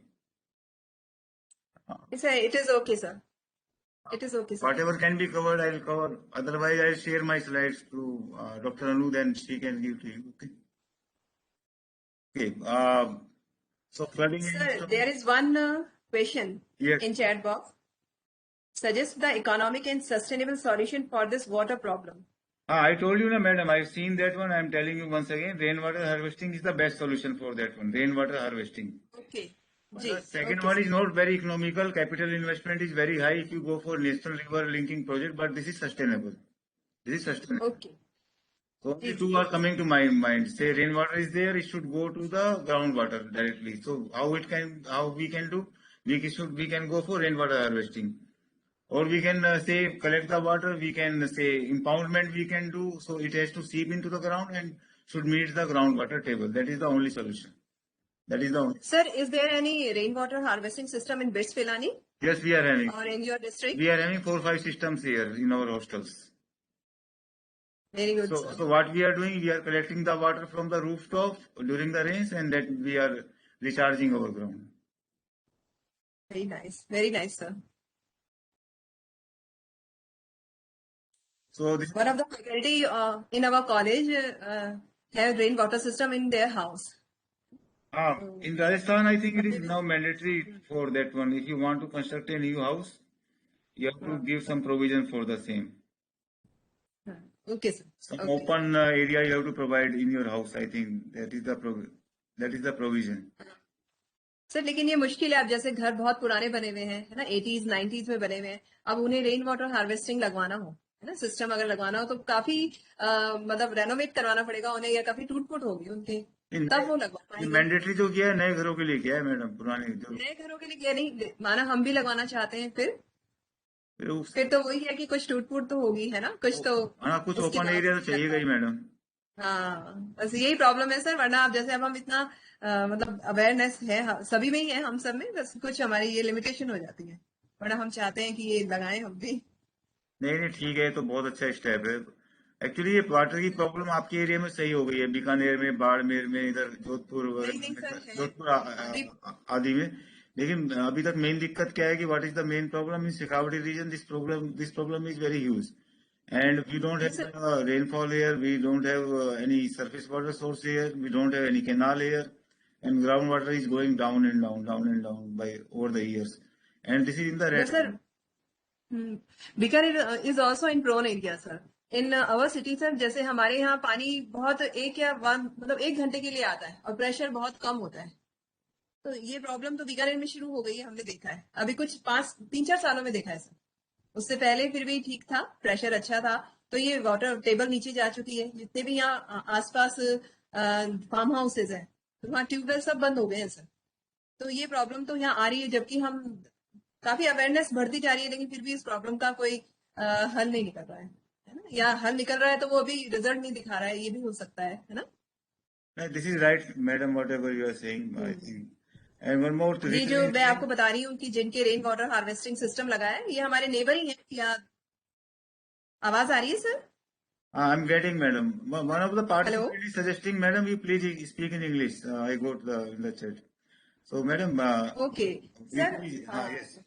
It is okay, sir. It is okay, sir. Whatever can be covered, I'll cover. Otherwise, I'll share my slides to Dr. Anu, then she can give to you. Okay. Okay. So flooding. Sir, there is one question Yes. in chat box. Suggest the economic and sustainable solution for this water problem. I told you, madam, I've seen that one. I'm telling you once again, rainwater harvesting is the best solution for that one. Rainwater harvesting. Okay. The second one is not very economical. Capital investment is very high if you go for national river linking project, but this is sustainable. This is sustainable. Okay. So only two are coming to my mind. Say rainwater is there, it should go to the groundwater directly. So how we can do? We can go for rainwater harvesting. Or we can say collect the water, we can say impoundment we can do, so it has to seep into the ground and should meet the groundwater table. That is the only solution. That is the only. Sir, is there any rainwater harvesting system in BITS Pilani? Yes, we are having. Or in your district? We are having 4-5 systems here in our hostels. Very good, sir. So what we are doing, we are collecting the water from the rooftop during the rains, and that we are recharging our ground. Very nice, sir. So this one of the faculty in our college have rainwater system in their house. In Rajasthan, I think it is now mandatory for that one. If you want to construct a new house, you have to give some provision for the same. Okay, sir. Some open area you have to provide in your house. I think that is the provision. Sir लेकिन ये मुश्किल है, अब जैसे घर बहुत पुराने बने हुए हैं, है ना, 80s 90s में बने हुए हैं, अब उन्हें रेन वाटर हार्वेस्टिंग लगवाना हो, है ना, सिस्टम अगर लगवाना हो तो काफी मतलब रेनोवेट करवाना पड़ेगा उन्हें, या काफी टूट फूट होगी उनकी, तब वो लगवा पाएंगे। मैंडेटरी जो किया है नए घरों के लिए किया है मैडम, पुराने नए घरों के लिए किया नहीं, माना हम भी लगवाना चाहते हैं, फिर तो वही है कि कुछ टूट फूट तो होगी, है ना, कुछ तो। हाँ, कुछ ओपन एरिया तो चाहिएगा ही मैडम। हाँ, बस यही प्रॉब्लम है सर, वरना आप जैसे अब हम इतना मतलब अवेयरनेस है सभी में ही है, हम सब में, बस कुछ हमारी ये लिमिटेशन हो जाती है, वरना हम चाहते हैं कि ये लगाएं हम भी। नहीं ठीक है, तो बहुत अच्छा स्टेप है। एक्चुअली ये वाटर की प्रॉब्लम आपके एरिया में सही हो गई है, बीकानेर में, बाड़मेर में, इधर जोधपुर नहीं नहीं वगैरह सर में, है जोधपुर अभी। आदि में। लेकिन अभी तक मेन दिक्कत क्या है कि what is the main problem in Shekhawati region, this problem is very huge and we don't नहीं sir. have rainfall here, we don't have any surface water source here, we don't have any canal here, and groundwater is going down and down, down and down by over the years, and this is in the but red sir zone. Bikaner is also in prone area sir. In our city sir, जैसे हमारे यहाँ पानी बहुत एक या one मतलब 1 घंटे के लिए आता है और प्रेशर बहुत कम होता है। तो ये प्रॉब्लम तो बीकानेर में शुरू हो गई है, हमने देखा है अभी कुछ 3-4 सालों में देखा है सर। उससे पहले फिर भी ठीक था, प्रेशर अच्छा था। तो ये वाटर टेबल नीचे जा चुकी है। जितने भी यहाँ आसपास फार्म हाउसेज है, तो वहाँ ट्यूबवेल सब बंद हो गए हैं सर। तो ये प्रॉब्लम तो यहाँ आ रही है, जबकि हम काफी अवेयरनेस बढ़ती जा रही है, लेकिन फिर भी इस प्रॉब्लम का कोई हल नहीं निकल रहा है ना? या हल निकल रहा है तो वो अभी रिजल्ट नहीं दिखा रहा है, ये भी हो सकता है ना? This is right, madam, whatever you are saying, I hmm. think. And one more ये reason जो is मैं there. आपको बता रही हूँ कि जिनके रेन वाटर हार्वेस्टिंग सिस्टम लगा है, ये हमारे नेबर ही हैं। क्या आवाज आ रही है sir? I'm getting, madam. One of the hello. participants is suggesting, madam, you please speak in English. I got the chat. So, madam, okay we sir. please, हाँ, yes.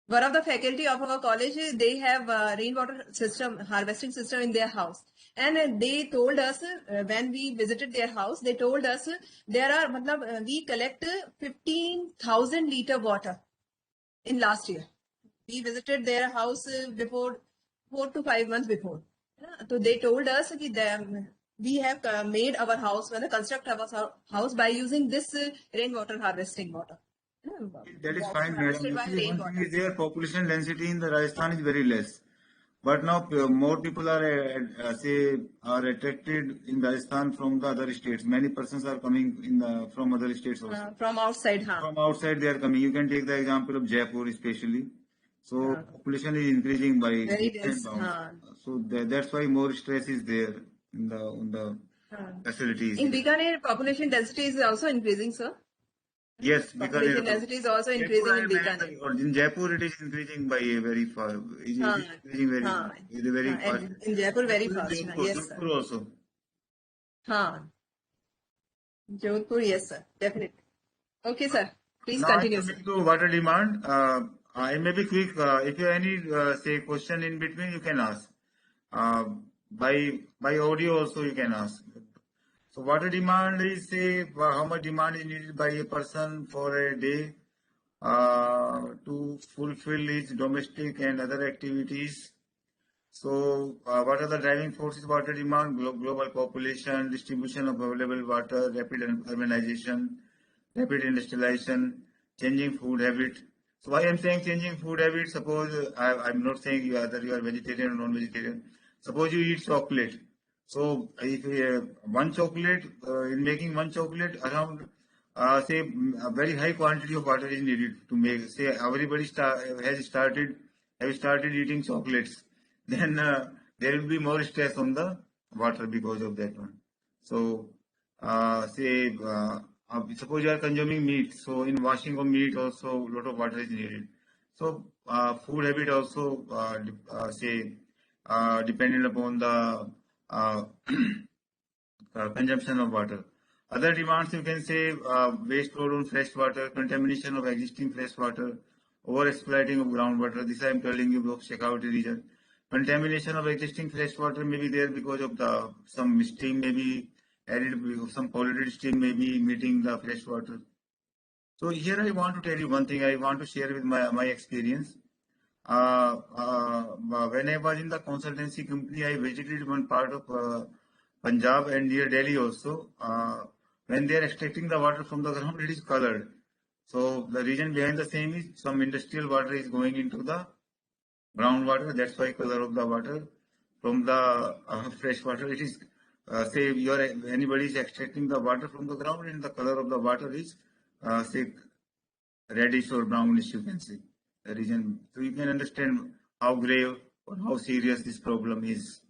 one of the faculty of our college, they have rainwater system harvesting system in their house, and they told us when we visited their house, they told us there are matlab, we collect 15,000 liter water in last year. We visited their house before 4 to 5 months before. So they told us that we have made our house, construct our house by using this rainwater harvesting water. That is Water fine, madam. harvested by Actually, one thing rainwater. is there, population density in the Rajasthan is very less. But now more people are, are attracted in Rajasthan from the other states. Many persons are coming from other states also. From outside, हाँ। From outside they are coming. You can take the example of Jaipur especially. So हाँ, population is increasing by very leaps and dense, bounds. हाँ। So that's why more stress is there in the हाँ। facilities In here. Bikaner, population density is also increasing, sir. Yes, Population Bikaner. density is also Jaipur increasing I in managed, Bikaner. or in Jaipur it is increasing by a very far. It is हाँ, increasing हाँ, very हाँ, fast. and in Jaipur very Jaipur and fast, हाँ, Jodhpur, yes sir. Jodhpur also. हाँ, Jodhpur, yes sir, definitely. Okay sir, please Now I'm continue sir. coming to water demand. I may be quick. If you have any say question in between, you can ask. Uh, by audio also you can ask. So water demand is say how much demand is needed by a person for a day to fulfill his domestic and other activities. So what are the driving forces water demand? Global population, distribution of available water, rapid urbanization, rapid industrialization, changing food habit. So why I'm saying changing food habit? Suppose I'm not saying whether you are vegetarian or non-vegetarian. Suppose you eat chocolate. So if one chocolate, in making one chocolate, around say a very high quantity of water is needed to make. Say everybody have started eating chocolates, then there will be more stress on the water because of that one. So say suppose you are consuming meat, so in washing of meat also a lot of water is needed. So food habit also say dependent upon the uh, consumption of water. Other demands you can say waste load on fresh water, contamination of existing fresh water, over exploiting of groundwater. This I am telling you of Shekhawati region. Contamination of existing fresh water may be there because of the some stream may be added, some polluted stream may be meeting the fresh water. So here I want to tell you one thing. I want to share with my experience. When I was in the consultancy company, I visited one part of Punjab and near Delhi also. When they are extracting the water from the ground, it is colored. So the reason behind the same is some industrial water is going into the groundwater. That's why color of the water from the fresh water. It is say anybody is extracting the water from the ground and the color of the water is say reddish or brownish, you can say the region. So you can understand how grave or how serious this problem is.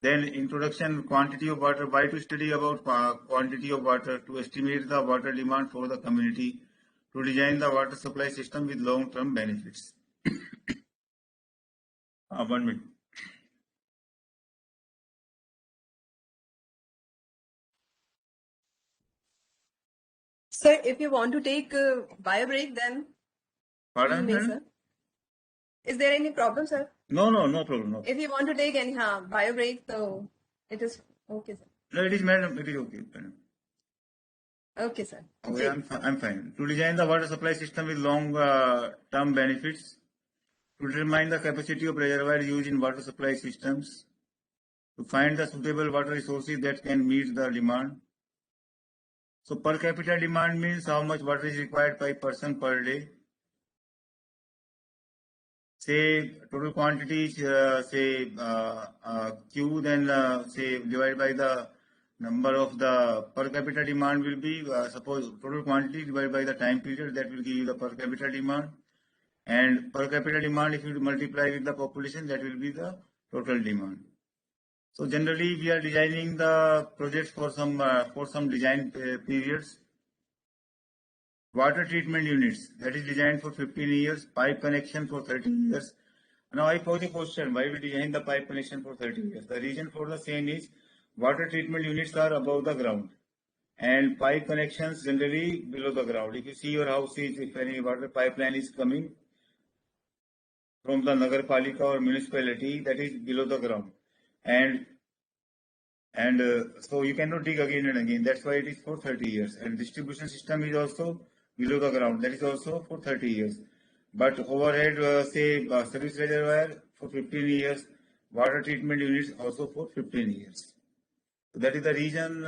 Then introduction, quantity of water. Why to study about quantity of water? To estimate the water demand for the community. To design the water supply system with long-term benefits. 1 minute. Sir, if you want to take bio break, then Pardon, you may, madam? sir. Is there any problem, sir? No problem. No. If you want to take any bio break, so it is okay, sir. No, it is, madam. It is okay, madam. Okay, sir. Okay, I'm fine. To design the water supply system with long-term benefits, to determine the capacity of reservoirs used in water supply systems, to find the suitable water resources that can meet the demand. So per capita demand means how much water is required by person per day. Say total quantity is Q, then say divided by the number of the per capita demand will be suppose total quantity divided by the time period, that will give you the per capita demand, and per capita demand if you multiply with the population, that will be the total demand. So generally we are designing the projects for some design periods. Water treatment units, that is designed for 15 years, pipe connection for 30 years. Now I pose a question, why we design the pipe connection for 30 years? The reason for the same is water treatment units are above the ground and pipe connections generally below the ground. If you see your house, if any water pipeline is coming from the Nagar Palika or municipality, that is below the ground, and so you cannot dig again and again. That's why it is for 30 years. And distribution system is also below the ground. That is also for 30 years. But overhead, service reservoir for 15 years, water treatment units also for 15 years. So that is the reason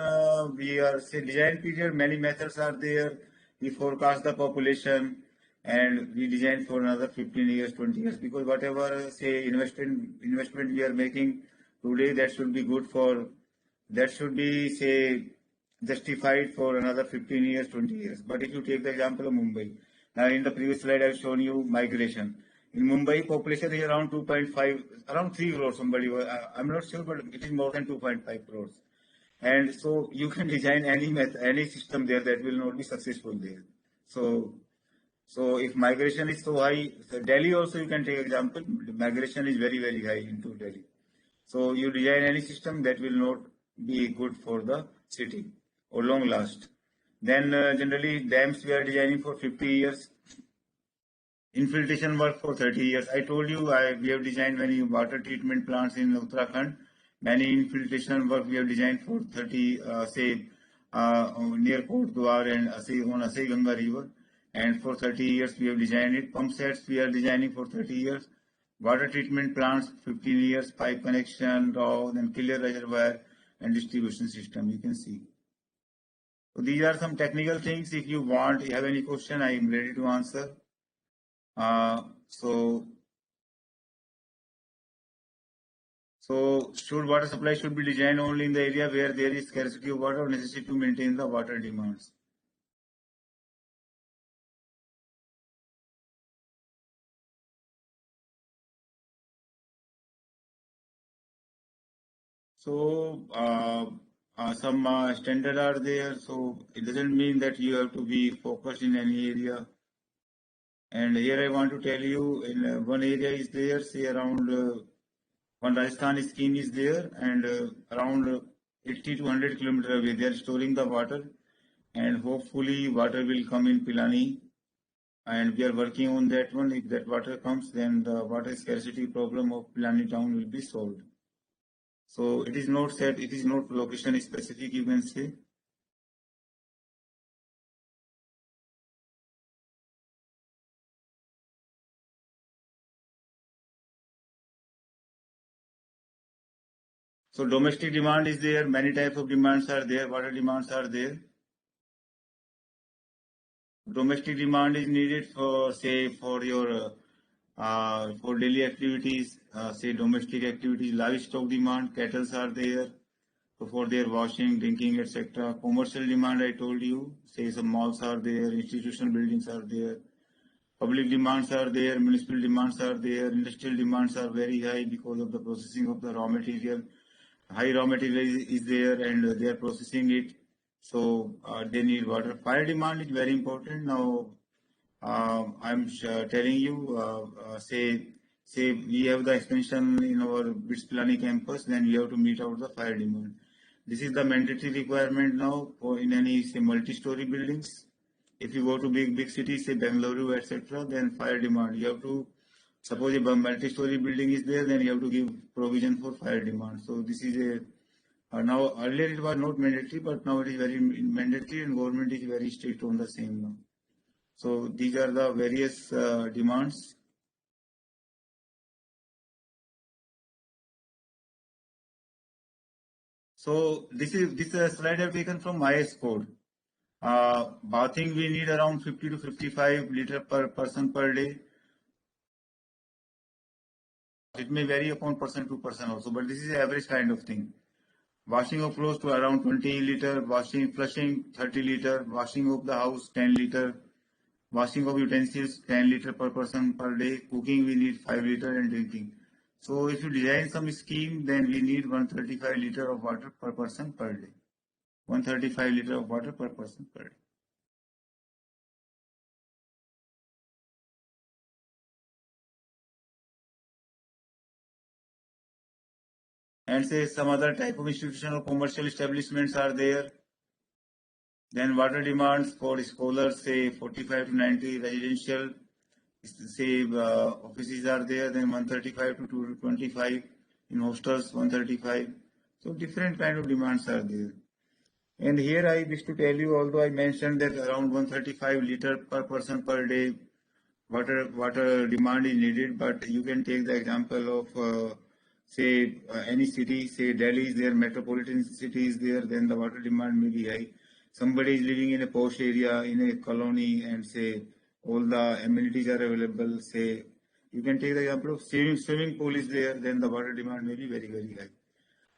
we are say design period. Many methods are there. We forecast the population and we design for another 15 years, 20 years, because whatever say investment we are making today, that should be good for, that should be say justified for another 15 years, 20 years. But if you take the example of Mumbai, now in the previous slide I've shown you migration. In Mumbai, population is around 2.5, around 3 crores. I'm not sure, but it is more than 2.5 crores. And so you can design any system there that will not be successful there. So if migration is so high, so Delhi also you can take example. Migration is very high into Delhi. So you design any system that will not be good for the city or long last. Then generally dams we are designing for 50 years. Infiltration work for 30 years. I told you we have designed many water treatment plants in Uttarakhand. Many infiltration work we have designed for 30, near Kotdwar and on Asai Ganga river. And for 30 years we have designed it. Pump sets we are designing for 30 years. Water treatment plants 15 years. Pipe connection, then killer reservoir and distribution system. You can see. So these are some technical things. If you want, you have any question, I am ready to answer. So should water supply should be designed only in the area where there is scarcity of water or necessity to maintain the water demands? So some standard are there. So it doesn't mean that you have to be focused in any area. And here I want to tell you, in one area is there, say around one Rajasthan scheme is there, and around 80 to 100 kilometers away, they are storing the water, and hopefully water will come in Pilani, and we are working on that one. If that water comes, then the water scarcity problem of Pilani town will be solved. So it is not said, it is not location specific, you can say. So domestic demand is there, many types of demands are there, water demands are there. Domestic demand is needed for say for your for daily activities, say domestic activities, livestock demand, cattle are there, so for their washing, drinking, etc. Commercial demand, I told you, say some malls are there, institutional buildings are there, public demands are there, municipal demands are there, industrial demands are very high because of the processing of the raw material. High raw material is there and they are processing it, so they need water. Fire demand is very important. Now I'm telling you, say say we have the expansion in our BITS Pilani campus, then we have to meet out the fire demand. This is the mandatory requirement now for in any say multi-story buildings. If you go to big cities, say Bengaluru, etc., then fire demand. You have to suppose a multi-story building is there, then you have to give provision for fire demand. So this is a now earlier it was not mandatory, but now it is very mandatory, and government is very strict on the same now. So these are the various demands. So this slide I've taken from IS code. Bathing we need around 50 to 55 liter per person per day. It may vary upon person to person also, but this is the average kind of thing. Washing of clothes to around 20 liter, flushing 30 liter, washing of the house 10 liter, washing of utensils 10 liter per person per day, cooking we need 5 liter, and drinking. So if you design some scheme, then we need 135 liter of water per person per day. 135 liter of water per person per day. And say some other type of institutional or commercial establishments are there. Then water demands for scholars, say 45 to 90, residential, say offices are there, then 135 to 225, in hostels 135. So different kind of demands are there. And here I wish to tell you, although I mentioned that around 135 liter per person per day water demand is needed, but you can take the example of say any city, say Delhi is there, metropolitan city is there, then the water demand may be high. Somebody is living in a posh area in a colony, and say all the amenities are available. Say you can take the example of swimming pool is there, then the water demand may be very high.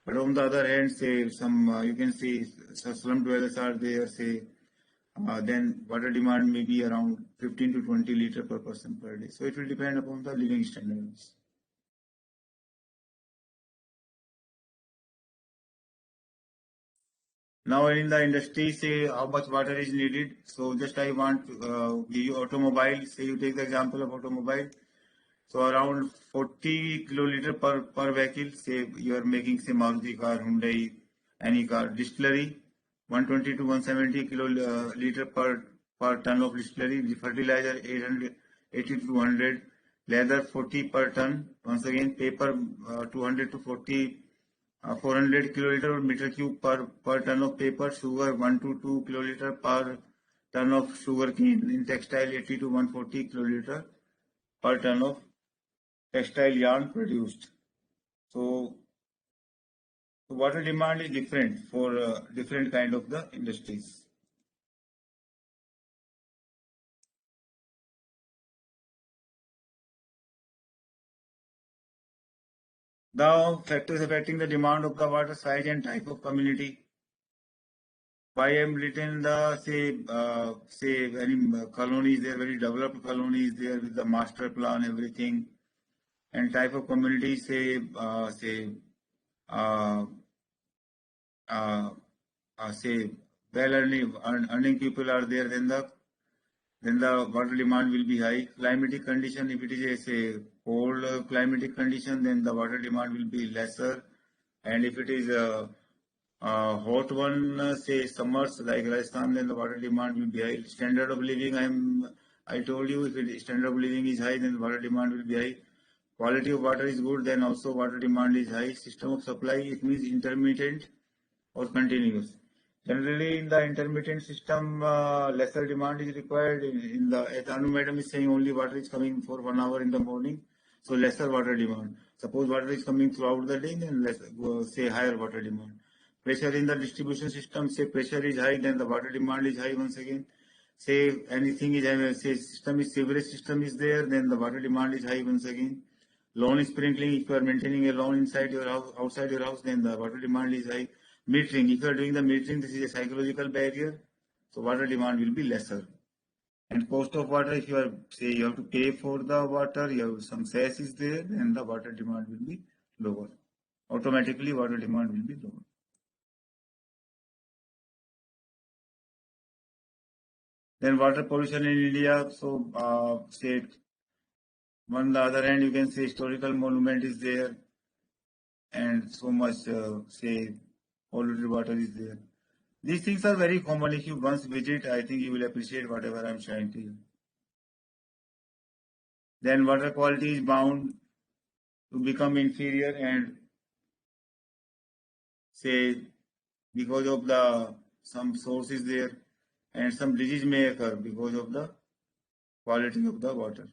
But on the other hand, say some you can see slum dwellers are there, say then water demand may be around 15 to 20 liter per person per day. So it will depend upon the living standards. Now in the industry, say how much water is needed. So just I want to give you automobile. Say you take the example of automobile. So around 40 kiloliter per vehicle. Say you are making say Maruti car, Hyundai, any car. Distillery 120 to 170 kiloliter per ton of distillery. The fertilizer 880 to 200. Leather 40 per ton. Once again paper 200 to 40. 400 kiloliter meter cube per ton of paper. Sugar 1 to 2 kiloliter per ton of sugar cane. In textile 80 to 140 kiloliter per ton of textile yarn produced. So water demand is different for different kind of the industries. The factors affecting the demand of the water, size and type of community. Why I am written the say very colonies there, very developed colonies there with the master plan, everything, and type of community, say uh, say well earning people are there, then the water demand will be high. Climatic condition, if it is a say cold climatic condition, then the water demand will be lesser. And if it is a hot one, say summers like Rajasthan, then the water demand will be high. Standard of living, I told you, if standard of living is high, then water demand will be high. Quality of water is good, then also water demand is high. System of supply, it means intermittent or continuous. Generally, in the intermittent system, lesser demand is required. In the, as Anu madam is saying, only water is coming for 1 hour in the morning, so lesser water demand. Suppose water is coming throughout the day, then say higher water demand. Pressure in the distribution system, say pressure is high, then the water demand is high once again. Say anything is high, say system is sewerage system is there, then the water demand is high once again. Lawn sprinkling, if you are maintaining a lawn inside your house, outside your house, then the water demand is high. Metering, if you are doing the metering, this is a psychological barrier, so water demand will be lesser. And cost of water, if you are say you have to pay for the water, you have some cess is there, then the water demand will be lower. Automatically water demand will be lower. Then water pollution in India, so say On the other hand, you can say historical monument is there, and so much say polluted water is there. These things are very common. If you once visit, I think you will appreciate whatever I'm trying to you. Then water quality is bound to become inferior, and say because of the some sources there, and some disease may occur because of the quality of the water.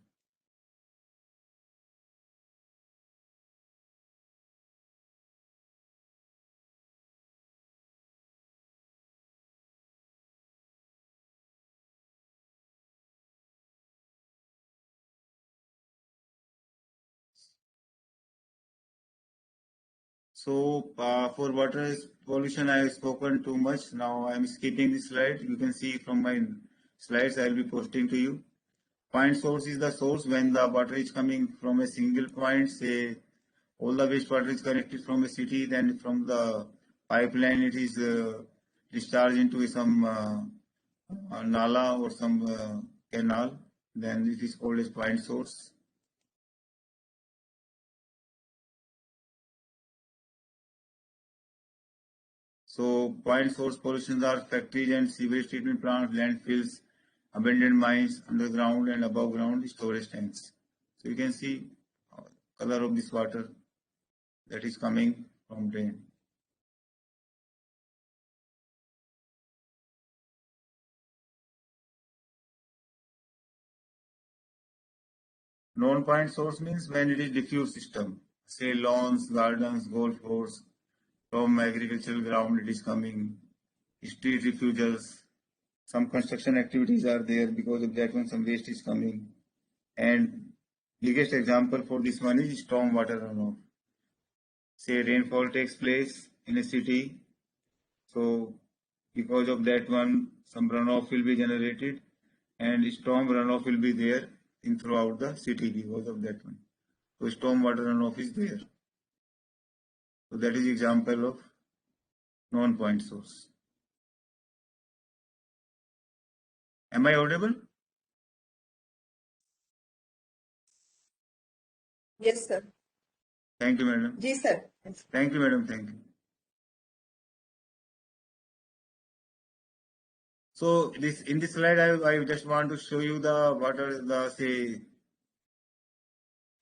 So for water pollution, I have spoken too much. Now I am skipping this slide. You can see from my slides I will be posting to you. Point source is the source when the water is coming from a single point. Say all the wastewater is connected from a city, then from the pipeline it is discharged into some nala or some canal. Then it is called as point source. So point source pollutions are factories and sewage treatment plants, landfills, abandoned mines, underground and above ground storage tanks. So you can see color of this water that is coming from drain. Non-point source means when it is diffuse system, say lawns, gardens, golf course, from agricultural ground it is coming, street refusals, some construction activities are there, because of that one some waste is coming. And biggest example for this one is storm water runoff. Say rainfall takes place in a city, so because of that one some runoff will be generated, and storm runoff will be there in throughout the city because of that one. So storm water runoff is there. So that is example of non-point source. Am I audible? Yes, sir. Thank you, madam. जी sir. Thank you, madam. Thank you. So this in this slide, I just want to show you the water, the say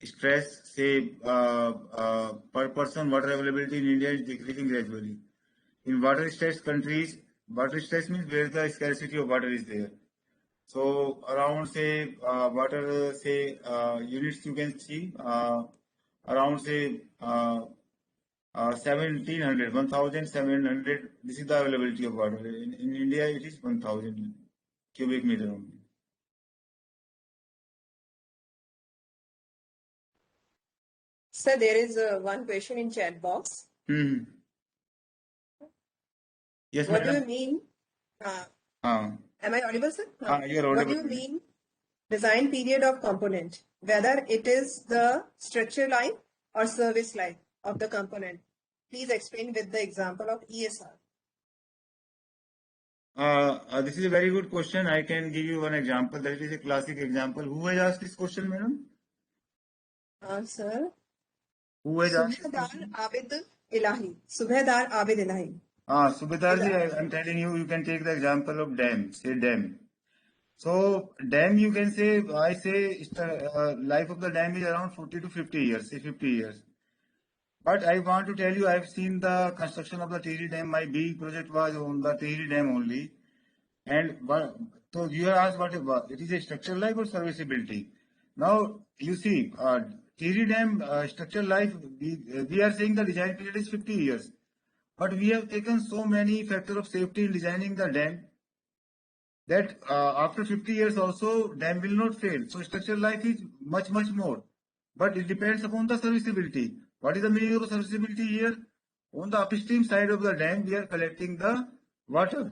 stress, say per person water availability in India is decreasing gradually. In water stressed countries, water stress means where the scarcity of water is there. So around say water say units you can see around say 1700, 1700. This is the availability of water. In India, it is 1000 cubic meter only. Sir, there is one question in chat box. Hmm. Yes, What do madam. you mean? Am I audible, sir? you are What do audible. you mean design period of component? Whether it is the structure life or service life of the component. Please explain with the example of ESR. This is a very good question. I can give you one example. That is a classic example. Who has asked this question, madam? Sir. Who has asked this Subhedar question? Abid Ilahi. Subhedar Abid Ilahi. Subhedar, I'm telling you, you can take the example of dam. Say dam. So dam, you can say, I say life of the dam is around 40 to 50 years, say 50 years. But I want to tell you, I've seen the construction of the Tehri Dam. My big project was on the Tehri Dam only. And so you asked what it is a structural life or serviceability. Now you see, Tehri Dam structural life, we are saying the design period is 50 years. But we have taken so many factors of safety in designing the dam that after 50 years also dam will not fail. So structural life is much more, but it depends upon the serviceability. What is the meaning of serviceability here? On the upstream side of the dam, we are collecting the water,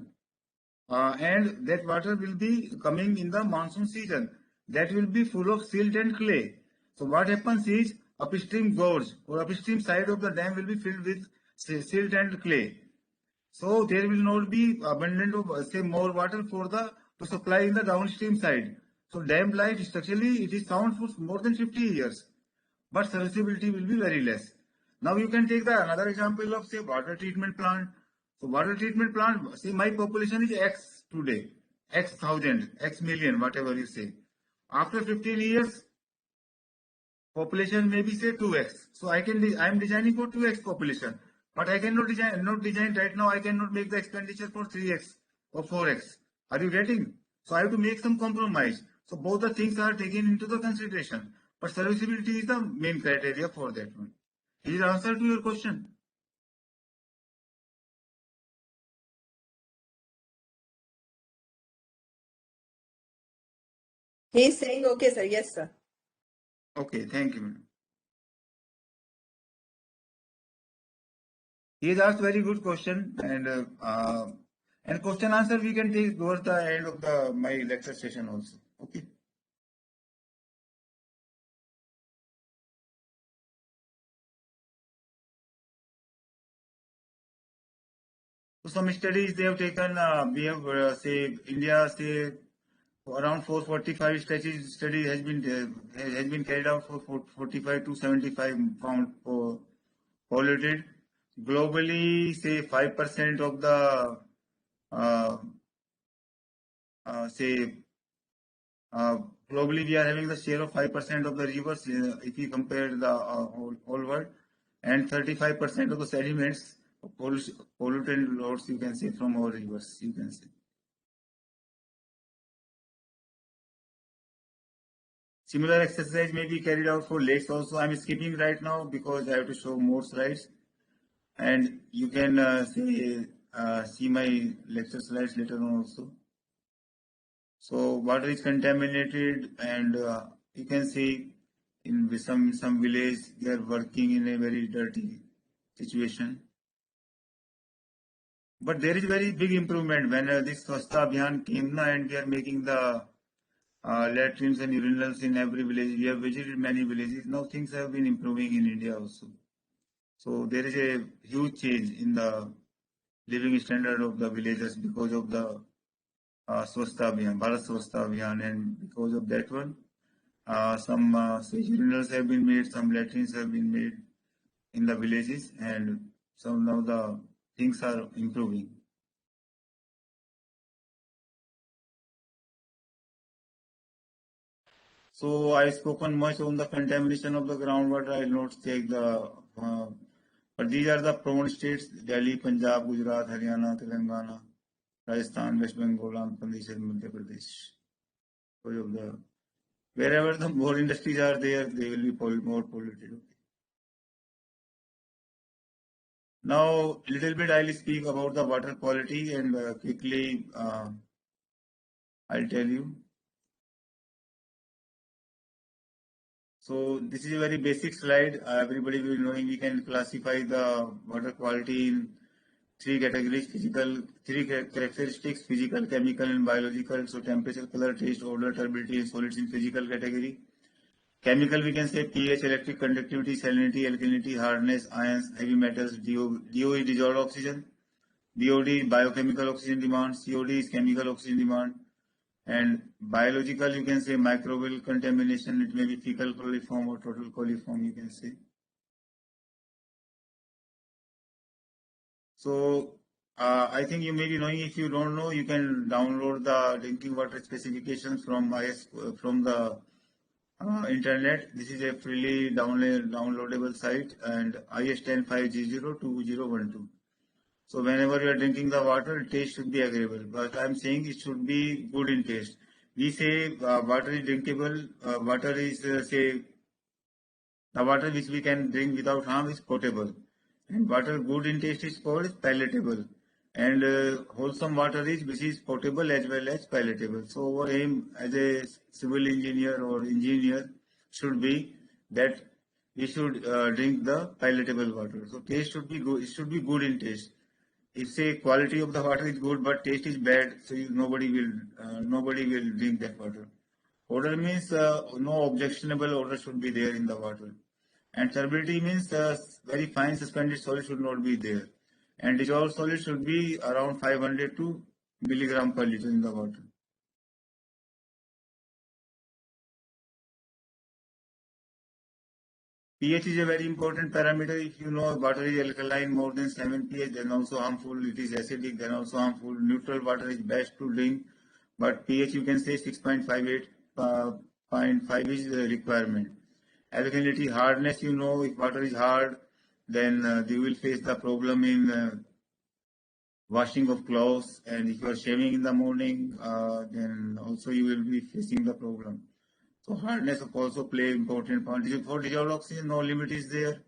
and that water will be coming in the monsoon season. That will be full of silt and clay. So what happens is upstream gorge or upstream side of the dam will be filled with silt and clay. So there will not be abundant of say more water for the to supply in the downstream side. So damp light structurally it is sound for more than 50 years, but serviceability will be very less. Now you can take the another example of say water treatment plant. So water treatment plant, say my population is X today, X thousand, X million, whatever you say. After 15 years, population maybe say 2x. So I am designing for 2x population, but I cannot design right now. I cannot make the expenditure for 3x or 4x. Are you getting? So I have to make some compromise. So both the things are taken into the consideration, but serviceability is the main criteria for that one. Is the answer to your question? He's saying okay, sir. Yes, sir. Okay, thank you, madam. He has asked very good question, and question answer we can take towards the end of the my lecture session also. Okay. So some studies they have taken. We have say India say around 445 study has been carried out for 45 to 75 pound for polluted. Globally, say 5% of the uh, say globally we are having the share of 5% of the rivers if we compare the whole world, and 35% of the sediments polluted loads you can say from our rivers you can say. Similar exercise may be carried out for lakes also. I'm skipping right now because I have to show more slides, and you can see my lecture slides later on also. So water is contaminated, and you can see in some village they are working in a very dirty situation. But there is very big improvement when this Swachhta Abhiyan came na, and we are making the latrines and urinals in every village. We have visited many villages. Now things have been improving in India also. So there is a huge change in the living standard of the villagers because of the Swachhta Abhiyan, Bharat Swachhta Abhiyan, and because of that one, some say urinals have been made, some latrines have been made in the villages, and some now the things are improving. So I spoken much on the contamination of the groundwater. I will not take the, but these are the prone states: Delhi, Punjab, Gujarat, Haryana, Telangana, Rajasthan, West Bengal, Andhra Pradesh, and Madhya Pradesh. Because of the wherever the more industries are there, they will be more polluted. Now, little bit I'll speak about the water quality, and quickly I'll tell you. So this is a very basic slide. Everybody will knowing we can classify the water quality in three categories: three characteristics: physical, chemical, and biological. So temperature, color, taste, odor, turbidity, and solids in physical category. Chemical, we can say pH, electric conductivity, salinity, alkalinity, hardness, ions, heavy metals. DO is dissolved oxygen. BOD is biochemical oxygen demand. COD is chemical oxygen demand. And biological, you can say microbial contamination. It may be fecal coliform or total coliform, you can say. So I think you may be knowing. If you don't know, you can download the drinking water specifications from the internet. This is a freely downloadable site, and IS 105G02012. So whenever you are drinking the water, taste should be agreeable. But I'm saying it should be good in taste. We say water is drinkable. Water is say the water which we can drink without harm is potable, and water good in taste is called palatable. And wholesome water is which is potable as well as palatable. So our aim as a civil engineer or engineer should be that we should drink the palatable water. So taste should be good. It should be good in taste. If say quality of the water is good but taste is bad, so nobody will drink that water. Odor means no objectionable odor should be there in the water. And turbidity means very fine suspended solid should not be there. And dissolved solid should be around 500 to milligram per liter in the water. pH is a very important parameter. If you know water is alkaline more than 7 pH, then also harmful. It is acidic, then also harmful. Neutral water is best to drink, but pH you can say 6.58, 0.5 is the requirement. Alkalinity, hardness, you know, if water is hard, then you will face the problem in washing of clothes, and if you are shaving in the morning, then also you will be facing the problem. So hardness also play important part. For dissolved oxygen, no limit is there.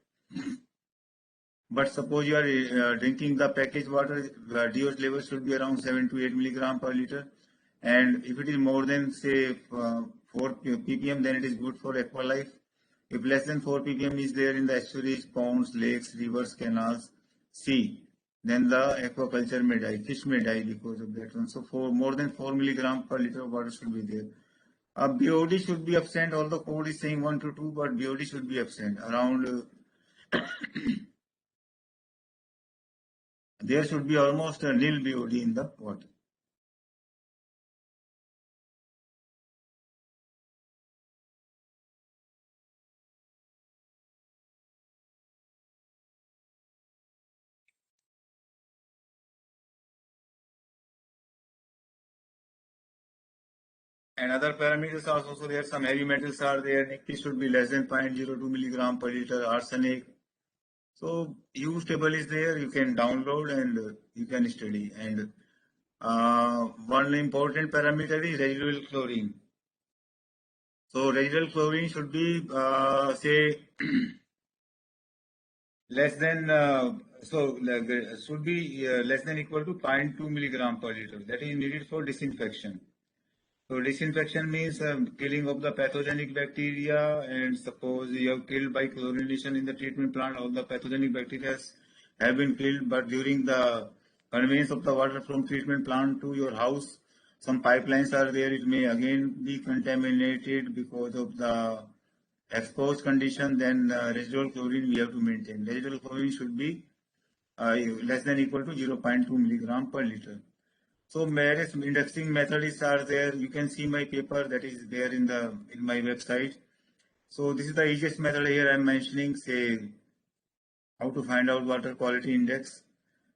But suppose you are drinking the packaged water, the DOH level should be around 7 to 8 milligram per liter. And if it is more than say 4 ppm, then it is good for aqualife. If less than 4 ppm is there in the estuaries, ponds, lakes, rivers, canals, sea, then the aquaculture may die, fish may die because of that one. So for more than 4 milligram per liter of water should be there. BOD should be absent, although code is saying 1 to 2, but BOD should be absent. Around, there should be almost a nil BOD in the water. And other parameters are also there. Some heavy metals are there. Nickel should be less than 0.02 milligram per liter. Arsenic. So use table is there. You can download and you can study. And one important parameter is residual chlorine. So residual chlorine should be say less than should be less than equal to 0.2 milligram per liter. That is needed for disinfection. So disinfection means killing of the pathogenic bacteria, and suppose you have killed by chlorination in the treatment plant, all the pathogenic bacteria have been killed, but during the conveyance of the water from treatment plant to your house, some pipelines are there, it may again be contaminated because of the exposed condition, then residual chlorine we have to maintain. Residual chlorine should be less than equal to 0.2 milligram per liter. So various indexing methods are there. You can see my paper that is there in my website. So this is the easiest method here I'm mentioning, say how to find out water quality index.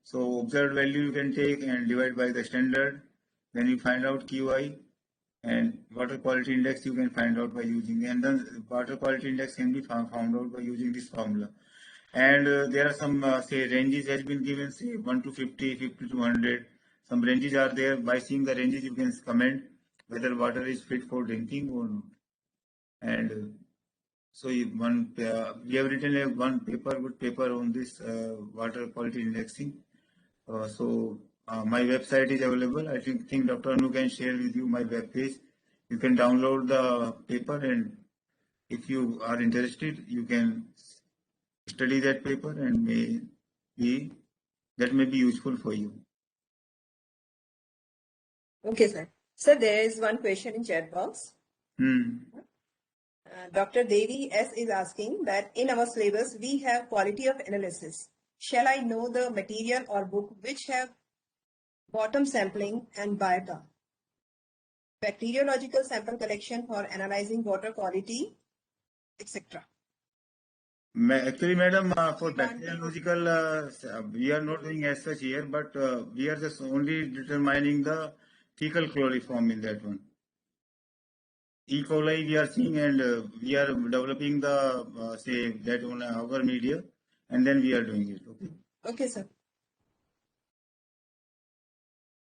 So observed value you can take and divide by the standard. Then you find out QI, and water quality index you can find out by using, and then water quality index can be found out by using this formula. And there are some say ranges has been given, say 1 to 50, 50 to 100. Some ranges are there. By seeing the ranges, you can comment whether water is fit for drinking or not. And so we have written one good paper on this water quality indexing. My website is available. I think Dr. Anu can share with you my web page. You can download the paper, and if you are interested, you can study that paper, and that may be useful for you. Okay, sir. Sir, there is one question in chat box. Dr. Devi S is asking that in our syllabus we have quality of analysis. Shall I know the material or book which have bottom sampling and biota? Bacteriological sample collection for analyzing water quality, etc. Actually, madam, for bacteriological, we are not doing as such here, but we are just only determining the fecal chloroform in that one. E. coli we are seeing, and we are developing the say that on our media, and then we are doing it. Okay. Okay, sir.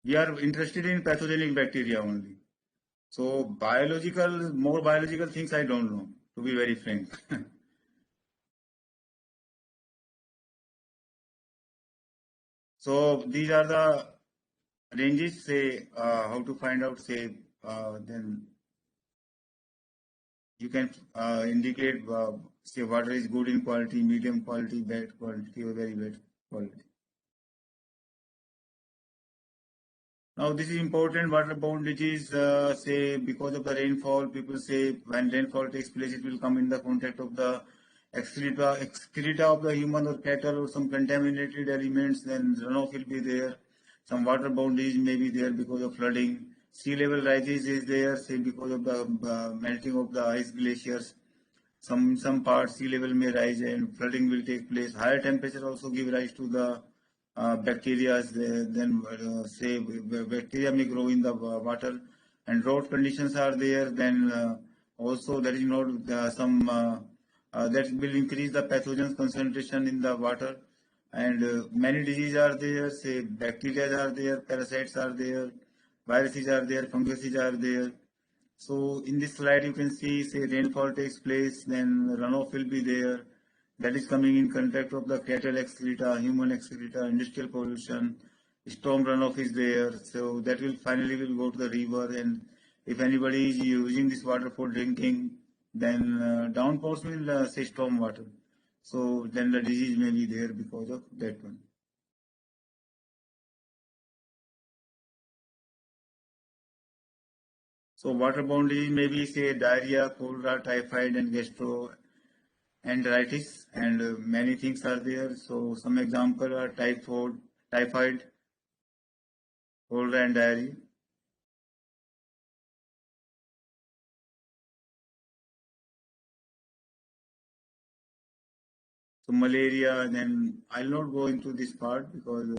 We are interested in pathogenic bacteria only. So more biological things I don't know, to be very frank. So these are the ranges, say how to find out, say then you can indicate say water is good in quality, medium quality, bad quality, or very bad quality. Now this is important. Waterborne disease, say because of the rainfall, people say when rainfall takes place, it will come in the contact of the excreta of the human or cattle or some contaminated elements, then runoff will be there. Some waterborne disease may be there because of flooding. Sea level rises is there, say because of the melting of the ice glaciers. some parts sea level may rise and flooding will take place. Higher temperature also give rise to the bacteria. Then say bacteria may grow in the water, and drought conditions are there. Then also there is not some that will increase the pathogens concentration in the water, and many diseases are there. Say bacteria are there, parasites are there, viruses are there, funguses are there. So in this slide, you can see, say rainfall takes place, then runoff will be there. That is coming in contact of the cattle excreta, human excreta, industrial pollution. Storm runoff is there. So that will finally will go to the river. And if anybody is using this water for drinking, then downpours will say storm water. So then the disease may be there because of that one. So waterborne disease may be say diarrhea, cholera, typhoid, and gastroenteritis, and many things are there. So some example are typhoid, cholera, and diarrhea. So malaria. Then I'll not go into this part because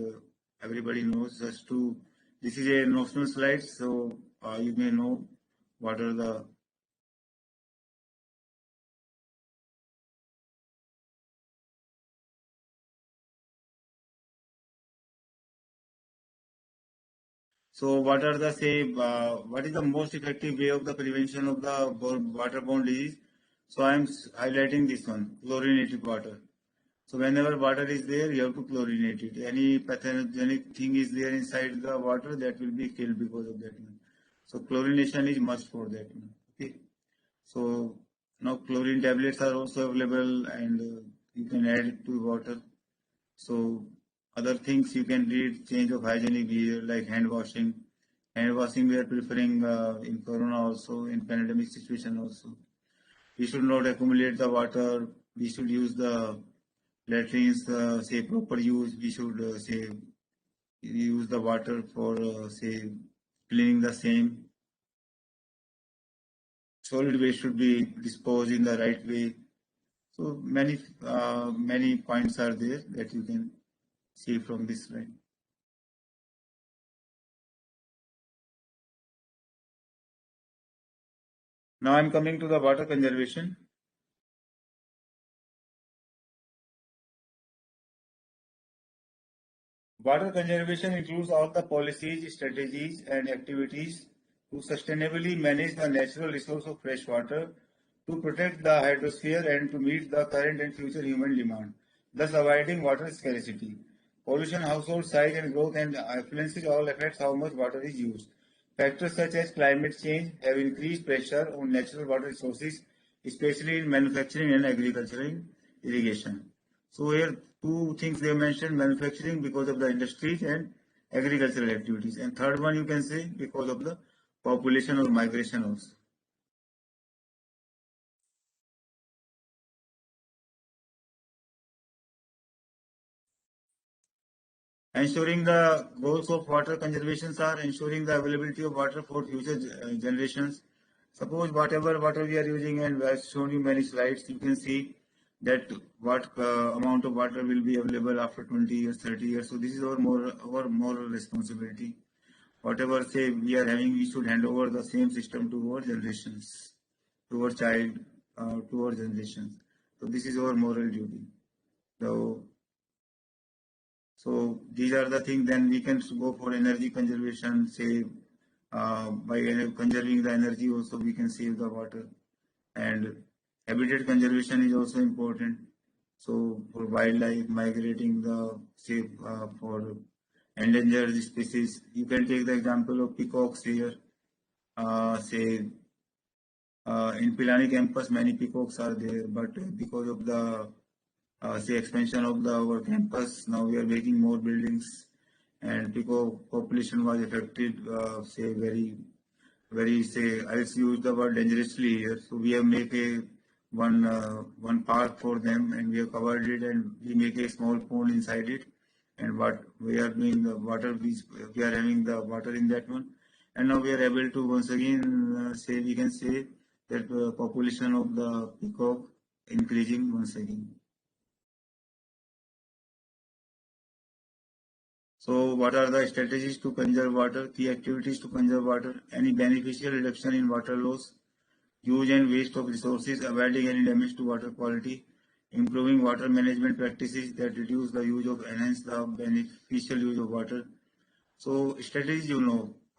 everybody knows. Just to this is a notional slide, so you may know what are the. So what are the say? What is the most effective way of the prevention of the waterborne disease? So I am highlighting this one: chlorinated water. So whenever water is there, you have to chlorinate it. Any pathogenic thing is there inside the water, that will be killed because of that one. So chlorination is must for that one. Okay. So now chlorine tablets are also available, and you can add it to water. So other things you can read: change of hygienic behavior like hand washing. Hand washing we are preferring in corona also, in pandemic situation also. We should not accumulate the water. We should use the latrines, say proper use. We should say use the water for say cleaning the same. Solid waste should be disposed in the right way. So many points are there that you can see from this slide. Now I'm coming to the water conservation. Water conservation includes all the policies, strategies, and activities to sustainably manage the natural resource of fresh water, to protect the hydrosphere, and to meet the current and future human demand, thus avoiding water scarcity. Pollution, household size and growth, and affluences all affects how much water is used. Factors such as climate change have increased pressure on natural water resources, especially in manufacturing and agricultural irrigation. So here two things they mentioned: manufacturing because of the industries and agricultural activities. And third one you can say because of the population or migration also. Ensuring the goals of water conservation are ensuring the availability of water for future generations. Suppose whatever water we are using, and I have shown you many slides, you can see that what amount of water will be available after 20 years, 30 years. So this is our moral responsibility. Whatever say we are having, we should hand over the same system to our generations, to our child, to our generations. So this is our moral duty. So these are the things. Then we can go for energy conservation. Say by conserving the energy, also we can save the water. And habitat conservation is also important. So for wildlife migrating, the say for endangered species, you can take the example of peacocks here. Say in Pilani campus, many peacocks are there, but because of the say expansion of our campus, now we are making more buildings, and peacock population was affected. Say very say I'll use the word dangerously here. So we have make a one park for them, and we have covered it, and we make a small pond inside it. And what we are doing, the water we are having the water in that one, and now we are able to once again say we can say that the population of the peacock increasing once again. So what are the strategies to conserve water, key activities to conserve water, any beneficial reduction in water loss, use and waste of resources, avoiding any damage to water quality, improving water management practices that reduce the use of enhance the beneficial use of water. So strategies,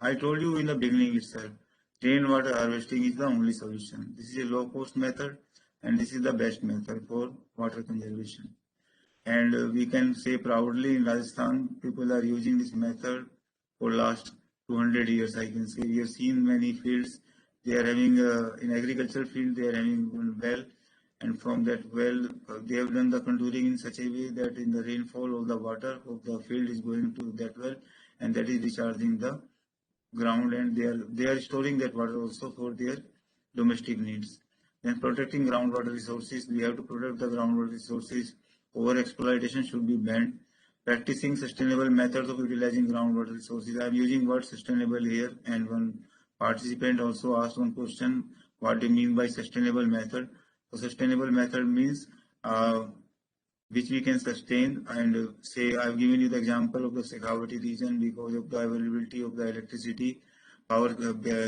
I told you in the beginning itself, rainwater harvesting is the only solution. This is a low cost method and this is the best method for water conservation. And we can say proudly in Rajasthan, people are using this method for last 200 years. I can say we have seen many fields. They are having in agricultural field they are having one well, and from that well they have done the contouring in such a way that in the rainfall of the water of the field is going to that well, and that is recharging the ground, and they are storing that water also for their domestic needs. Then protecting groundwater resources, we have to protect the groundwater resources. Over exploitation should be banned. Practicing sustainable methods of utilizing groundwater resources. I am using word sustainable here, and one participant also asked one question: what do you mean by sustainable method? So sustainable method means which we can sustain, and say I've given you the example of the Shekhawati region because of the availability of the electricity power.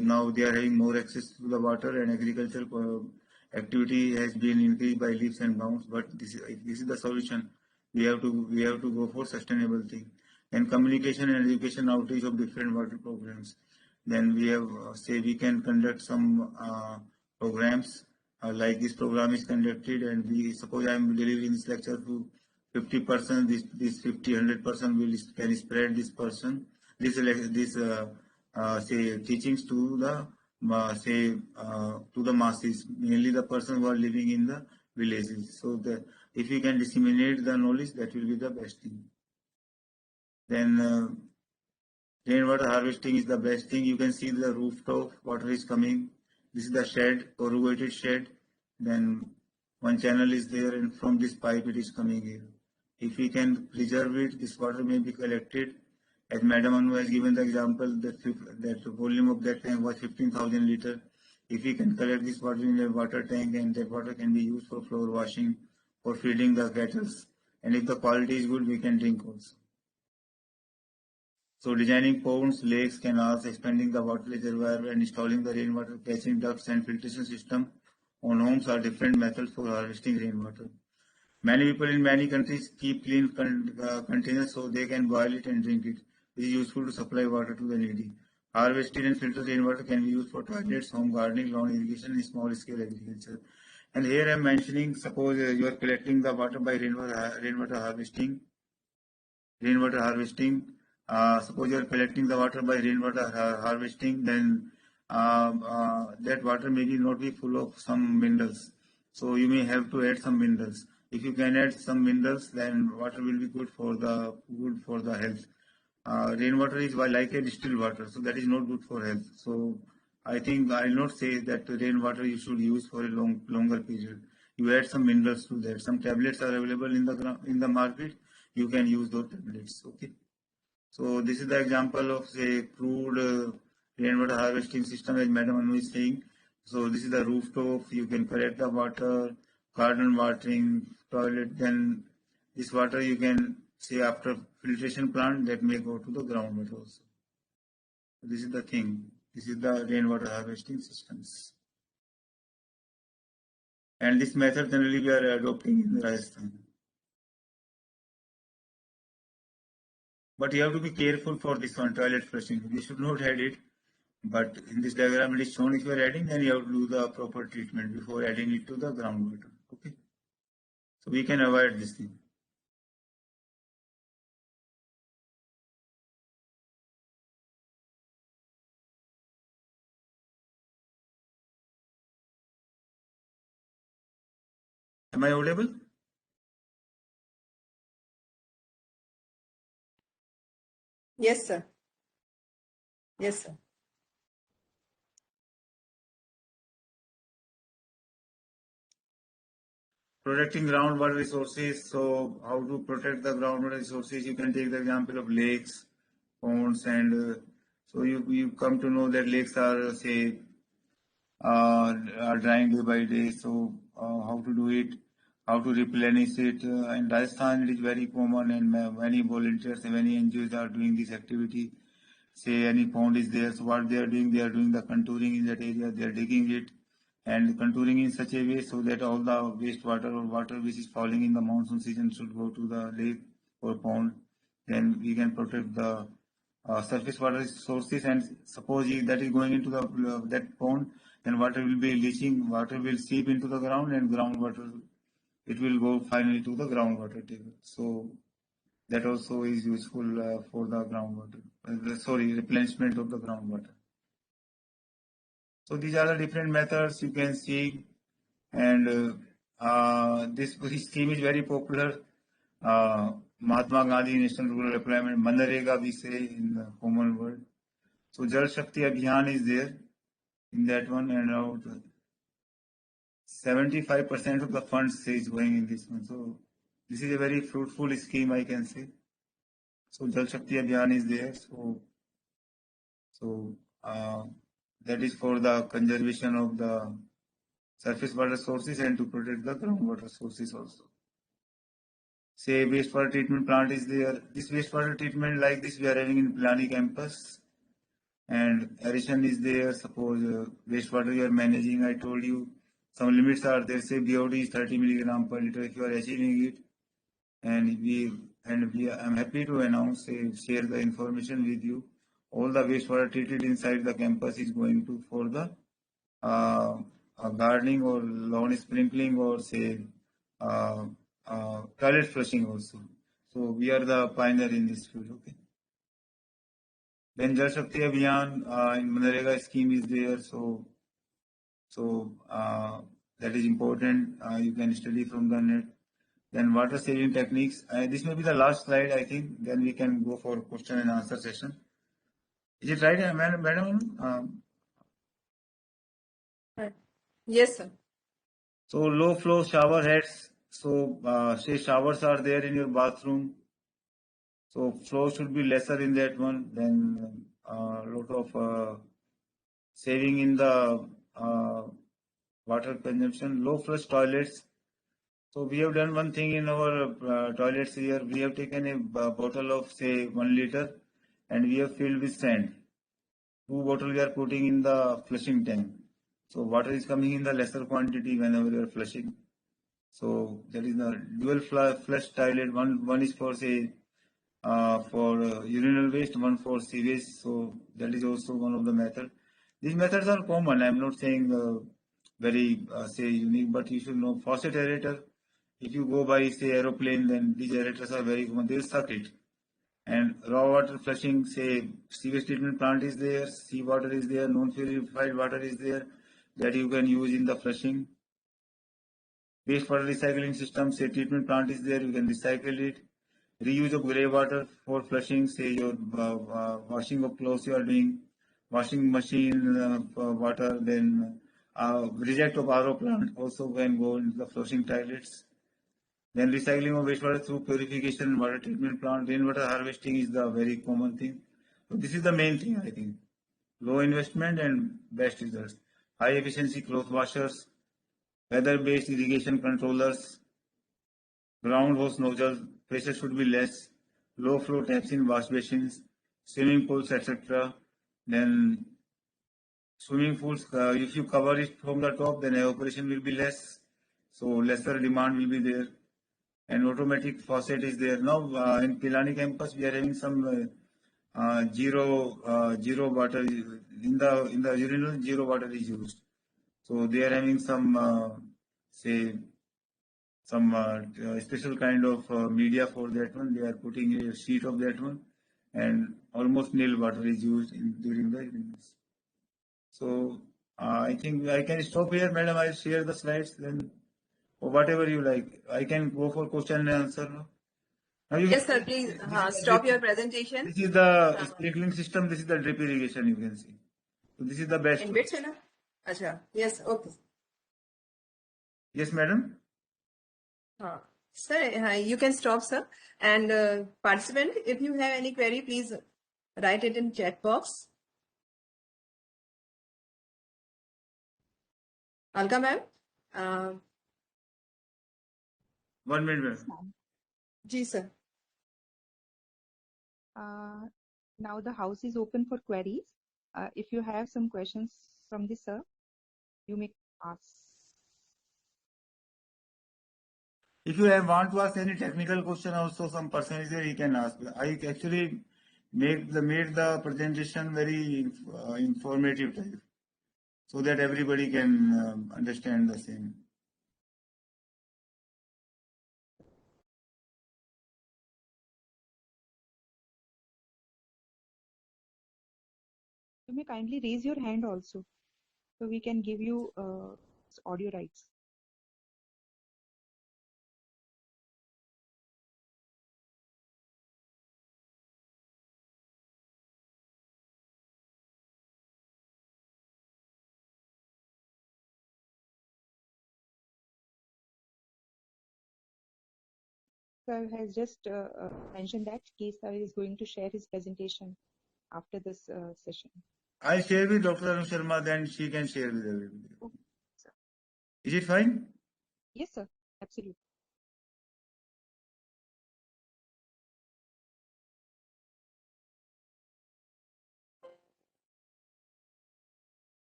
Now they are having more access to the water, and agricultural activity has been increased by leaps and bounds. But this is the solution. We have to go for sustainable thing. And communication and education outreach of different water programs. Then we have say we can conduct some programs like this program is conducted, and we suppose I am delivering this lecture to 50%. This 50-100% will can spread this person this say teachings to the to the masses, mainly the person who are living in the villages. So if we can disseminate the knowledge, that will be the best thing. Then rainwater harvesting is the best thing. You can see the rooftop water is coming. This is the shed, corrugated shed. Then one channel is there, and from this pipe it is coming here. If we can preserve it, this water may be collected. As Madam Anu has given the example, that volume of that tank was 15,000 liter. If we can collect this water in a water tank, and that water can be used for floor washing, for feeding the cattle, and if the quality is good, we can drink also. So designing ponds, lakes, canals, expanding the water reservoir, and installing the rainwater catching ducts and filtration system on homes are different methods for harvesting rainwater. Many people in many countries keep clean containers so they can boil it and drink it. This is useful to supply water to the needy. Harvested and filtered rainwater can be used for toilets, home gardening, lawn irrigation, and small-scale agriculture. And here I am mentioning, suppose you are collecting the water by rainwater harvesting. Suppose you are collecting the water by rainwater harvesting, then that water may not be full of some minerals. So you may have to add some minerals. If you can add some minerals, then water will be good for the health. Rainwater is like a distilled water, so that is not good for health. So I think I will not say that rainwater you should use for a longer period. You add some minerals to that. Some tablets are available in the market. You can use those tablets. Okay. So this is the example of say crude rainwater harvesting system, as Madam Anu is saying. So this is the rooftop. You can collect the water, garden watering, toilet. Then this water you can say after filtration plant that may go to the groundwater also. This is the thing. This is the rainwater harvesting systems. And this method generally we are adopting in Rajasthan. But you have to be careful for this one, toilet flushing. You should not add it. But in this diagram it is shown if you are adding, then you have to do the proper treatment before adding it to the groundwater. Okay. So we can avoid this thing. Am I audible? Yes, sir. Yes, sir. Protecting groundwater resources. So how to protect the groundwater resources? You can take the example of lakes, ponds, and so you come to know that lakes are say are drying day by day. So how to do it, how to replenish it. In Rajasthan, it is very common, and many volunteers and many NGOs are doing this activity. Say any pond is there, so what they are doing the contouring in that area. They are digging it and contouring in such a way so that all the wastewater or water which is falling in the monsoon season should go to the lake or pond. Then we can protect the surface water sources, and suppose that is going into the that pond, then water will be leaching, water will seep into the ground, and groundwater, it will go finally to the groundwater table. So that also is useful for the groundwater, sorry, replenishment of the groundwater. So these are the different methods you can see, and this scheme is very popular. Mahatma Gandhi National Rural Employment, Manrega we say in the common word. So Jal Shakti Abhiyan is there in that one, and around 75% of the funds is going in this one. So this is a very fruitful scheme, I can say. So Jal Shakti Abhiyan is there. So that is for the conservation of the surface water sources and to protect the groundwater sources also. Say wastewater treatment plant is there. This wastewater treatment like this we are having in Pilani campus, and addition is there. Suppose wastewater you are managing, I told you some limits are there. Say BOD is 30 milligram per liter. If you are achieving it, I'm happy to announce, share the information with you. All the wastewater treated inside the campus is going to for the uh, gardening or lawn sprinkling, or say toilet flushing also. So we are the pioneer in this field. Okay. Then Jal Shakti Abhiyan in Manrega scheme is there. So that is important. You can study from the net. Then water saving techniques. This may be the last slide, I think. Then we can go for question and answer session. Is it right, madam? Yes, sir. So low flow shower heads. So say showers are there in your bathroom. So flow should be lesser in that one. Then a lot of saving in the water consumption. Low flush toilets. So we have done one thing in our toilets here. We have taken a bottle of say 1 liter, and we have filled with sand. 2 bottles we are putting in the flushing tank. So water is coming in the lesser quantity whenever you are flushing. So that is the dual flush toilet. One is for say for urinal waste, one for sewage. So that is also one of the methods. These methods are common. I am not saying very say unique, but you should know faucet aerator. If you go by say aeroplane, then these aerators are very common. They will suck it. And raw water flushing, say sewage treatment plant is there, sea water is there, non-purified water is there that you can use in the flushing. Wastewater recycling system, say treatment plant is there, you can recycle it. Reuse of grey water for flushing, say your washing of clothes you are doing, washing machine water, then reject of RO plant also can go into the flushing toilets. Then recycling of wastewater through purification and water treatment plant, rainwater harvesting is the very common thing. So this is the main thing, I think. Low investment and best results. High efficiency cloth washers, weather-based irrigation controllers, ground hose nozzles, pressure should be less, low flow taps in wash basins, swimming pools, etc. Then swimming pools, if you cover it from the top, then evaporation will be less, so lesser demand will be there. And automatic faucet is there. Now in Pilani campus, we are having some zero water in the urinal. Zero water is used. So they are having some say some special kind of media for that one. They are putting a sheet of that one, and almost nil water is used during the urinals. So I think I can stop here, madam. I'll share the slides then, or whatever you like. I can go for question and answer now. Now you can Yes, sir. Please see, this is the stop your drip, presentation. this is the sprinkling system. This is the drip irrigation. You can see. So this is the best In one. bits, है ना? अच्छा. Yes. Okay. Yes, madam. Sir, you can stop, sir. And participant, if you have any query, please write it in chat box. Alka ma'am, 1 minute, Yes, ma'am. ma'am. जी sir. Now the house is open for queries. If you have some questions from the sir, you may ask. If you want to ask any technical question, also some person is there, he can ask. I actually made the presentation very informative type, so that everybody can understand the same. You may kindly raise your hand also, so we can give you audio rights. Sir has just mentioned that K sir is going to share his presentation after this session. I'll share with Dr. Arun Sharma, then she can share with everybody. Okay, sir. Is it fine? Yes, sir. Absolutely.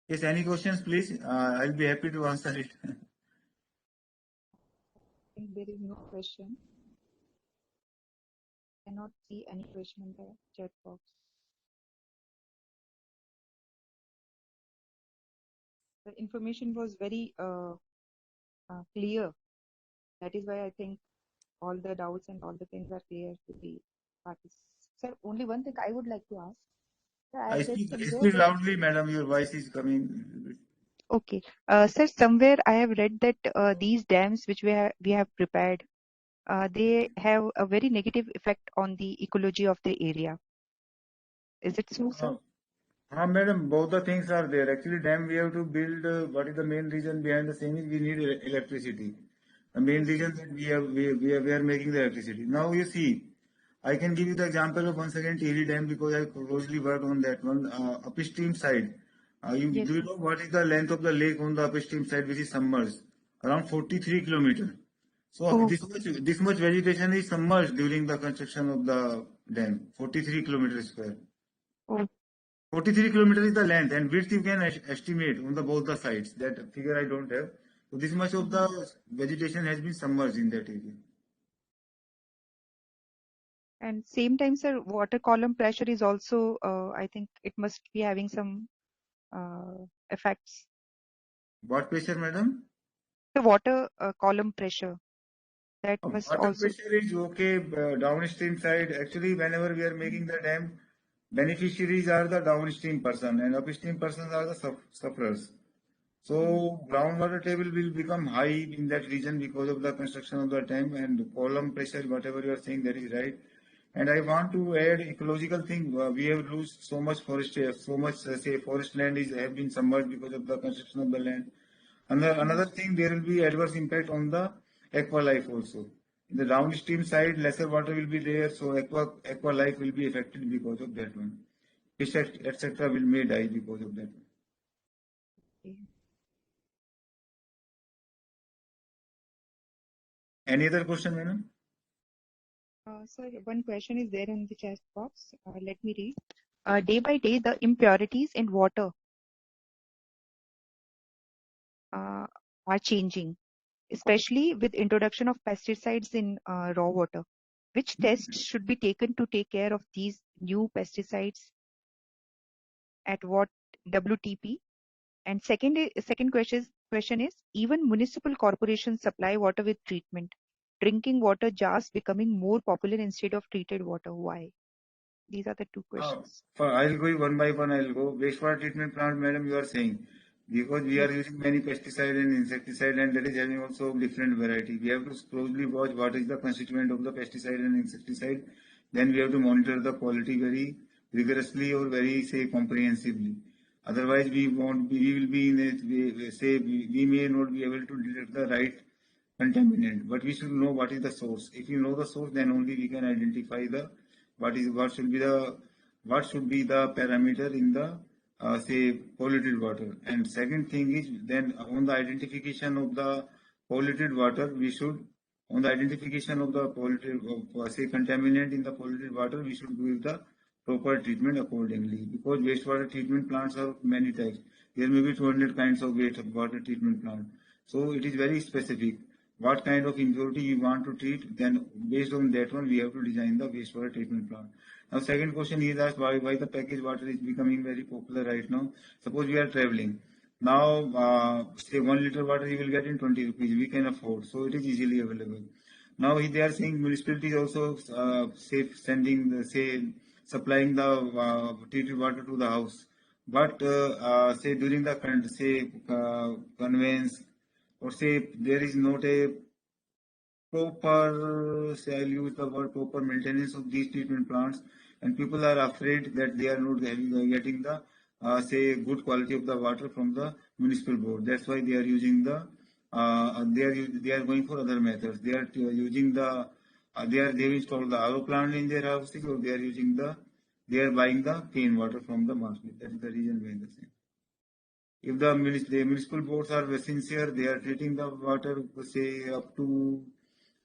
Yes, any questions, please? I'll be happy to answer it. I think there is no question. Cannot see any question in the chat box. The information was very clear. That is why I think all the doubts and all the things are clear to the participants. Sir, only one thing I would like to ask. Sir, I I have read speak somewhere that loudly, madam. Your voice is coming. okay, sir, somewhere I have read that these dams which we have prepared, they have a very negative effect on the ecology of the area. Is it so, sir? Madam, both the things are there. Actually, dam we have to build. What is the main reason behind the same is we need electricity. The main Yes, sir. reason that we are making the electricity. Now you see, I can give you the example of once again Tehri Dam because I closely worked on that one. Upstream side. Yes, Do you sir. know what is the length of the lake on the upstream side which is submerged? Around 43 kilometers. So Oh, this much vegetation is submerged during the construction of the dam. 43 kilometers square. oh, 43 kilometers is the length and width you can estimate on the both the sides. That figure I don't have. So this much of mhm. the vegetation has been submerged in that area. And same time, sir, water column pressure is also, I think it must be having some effects. What pressure, madam? The water column pressure that must Water also. pressure is okay downstream side. Actually, whenever we are making the dam, beneficiaries are the downstream person and upstream persons are the sufferers. Mm. So groundwater table will become high in that region because of the construction of the dam and column pressure, whatever you are saying, that is right. And I want to add ecological thing. We have lost so much forest, so much say forest land is have been submerged because of the construction of the land. Another thing, there will be adverse impact on the aqua life also. In the downstream side, lesser water will be there, so aqua life will be affected because of that one. Fish etc. will may die because of that one. Okay. Any other question, madam? Sir, one question is there in the chat box. Let me read. Day by day, the impurities in water are changing, especially with introduction of pesticides in raw water. Which tests should be taken to take care of these new pesticides at what WTP? And second question is even municipal corporations supply water with treatment. Drinking water jars becoming more popular instead of treated water. Why? These are the two questions. I'll go one by one. I'll go wastewater treatment plant, madam. You are saying because we are Yes. using many pesticide and insecticide, and that is having also different variety. We have to closely watch what is the constituent of the pesticide and insecticide. Then we have to monitor the quality very rigorously or very say comprehensively. Otherwise, we won't be. We will be in we may not be able to detect the right contaminant, but we should know what is the source. If you know the source, then only we can identify the what should be the parameter in the say polluted water. And second thing is then on the identification of the polluted water, we should on the identification of the polluted say contaminant in the polluted water, we should give the proper treatment accordingly. Because wastewater treatment plants are many types. There may be 200 kinds of wastewater treatment plant. So it is very specific. What kind of impurity you want to treat, then based on that one, we have to design the wastewater treatment plant. Now, second question is asked why the packaged water is becoming very popular right now. Suppose we are traveling. Now, say 1 liter water you will get in 20 rupees. We can afford, so it is easily available. Now they are saying municipality also say sending say supplying the treated water to the house. But say during the conveyance or say there is not a proper, say I'll use the word proper maintenance of these treatment plants, and people are afraid that they are not getting the say good quality of the water from the municipal board. That's why they are using the they are going for other methods. They are using the they've installed the RO plant in their houses, or they are using the they are buying the clean water from the market. That is the reason behind the same. If the municipal boards are sincere, they are treating the water, say, up to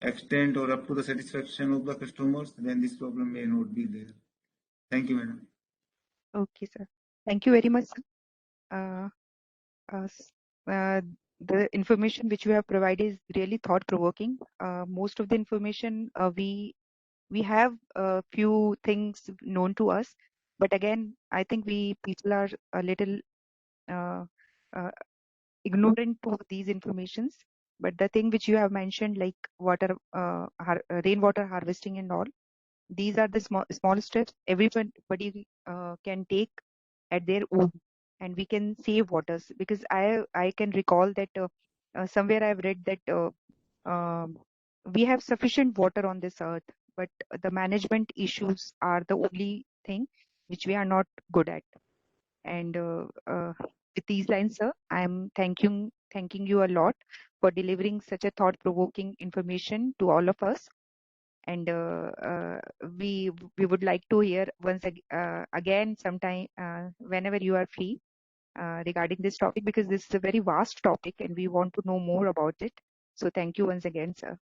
extent or up to the satisfaction of the customers, then this problem may not be there. Thank you, madam. Okay, sir. Thank you very much, sir. Uh, uh, s- uh, the information which you have provided is really thought-provoking. Most of the information we have a few things known to us, but again, I think we people are a little uh, uh, ignorant to these informations. But the thing which you have mentioned, like rainwater harvesting and all, these are the small steps everybody can take at their own, and we can save waters. Because I can recall that somewhere I've read that um, we have sufficient water on this earth, but the management issues are the only thing which we are not good at. And with these lines, sir, I'm thanking you a lot for delivering such a thought-provoking information to all of us. And we would like to hear again sometime whenever you are free regarding this topic, because this is a very vast topic and we want to know more about it. So thank you once again, sir,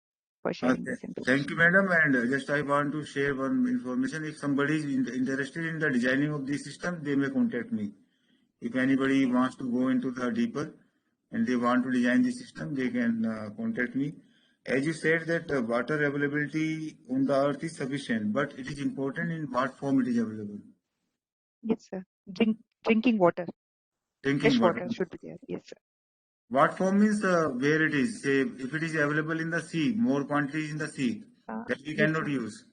for sharing this Thank you, information. madam. And just I want to share one information. If somebody is interested in the designing of this system, they may contact me. If anybody wants to go into the deeper and they want to design the system, they can contact me. As you said that water availability on the earth is sufficient, but it is important in what form it is available. Yes, sir. Drinking water, Drinking fresh water. water should be there. Yes, sir. What form is where it is? Say, if it is available in the sea, more quantity is in the sea, that we Yes, cannot sir. use.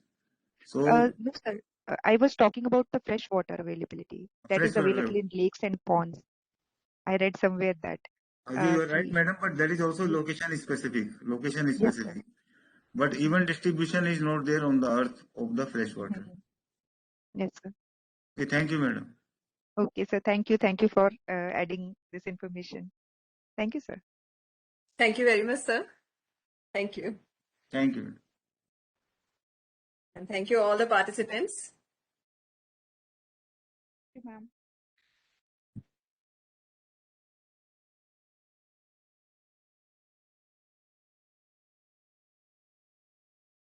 So, No, sir. I was talking about the fresh water availability that fresh is water. available in lakes and ponds. I read somewhere that. You are right, Ki, madam, but that is also yes, location specific. Location is yes, sir. specific. But even distribution is not there on the earth of the fresh water. Mhm. Yes, sir. Okay, thank you, madam. Okay, sir. Thank you. Thank you for adding this information. Thank you, sir. Thank you very much, sir. Thank you. Thank you. And thank you all the participants. Thank you, ma'am.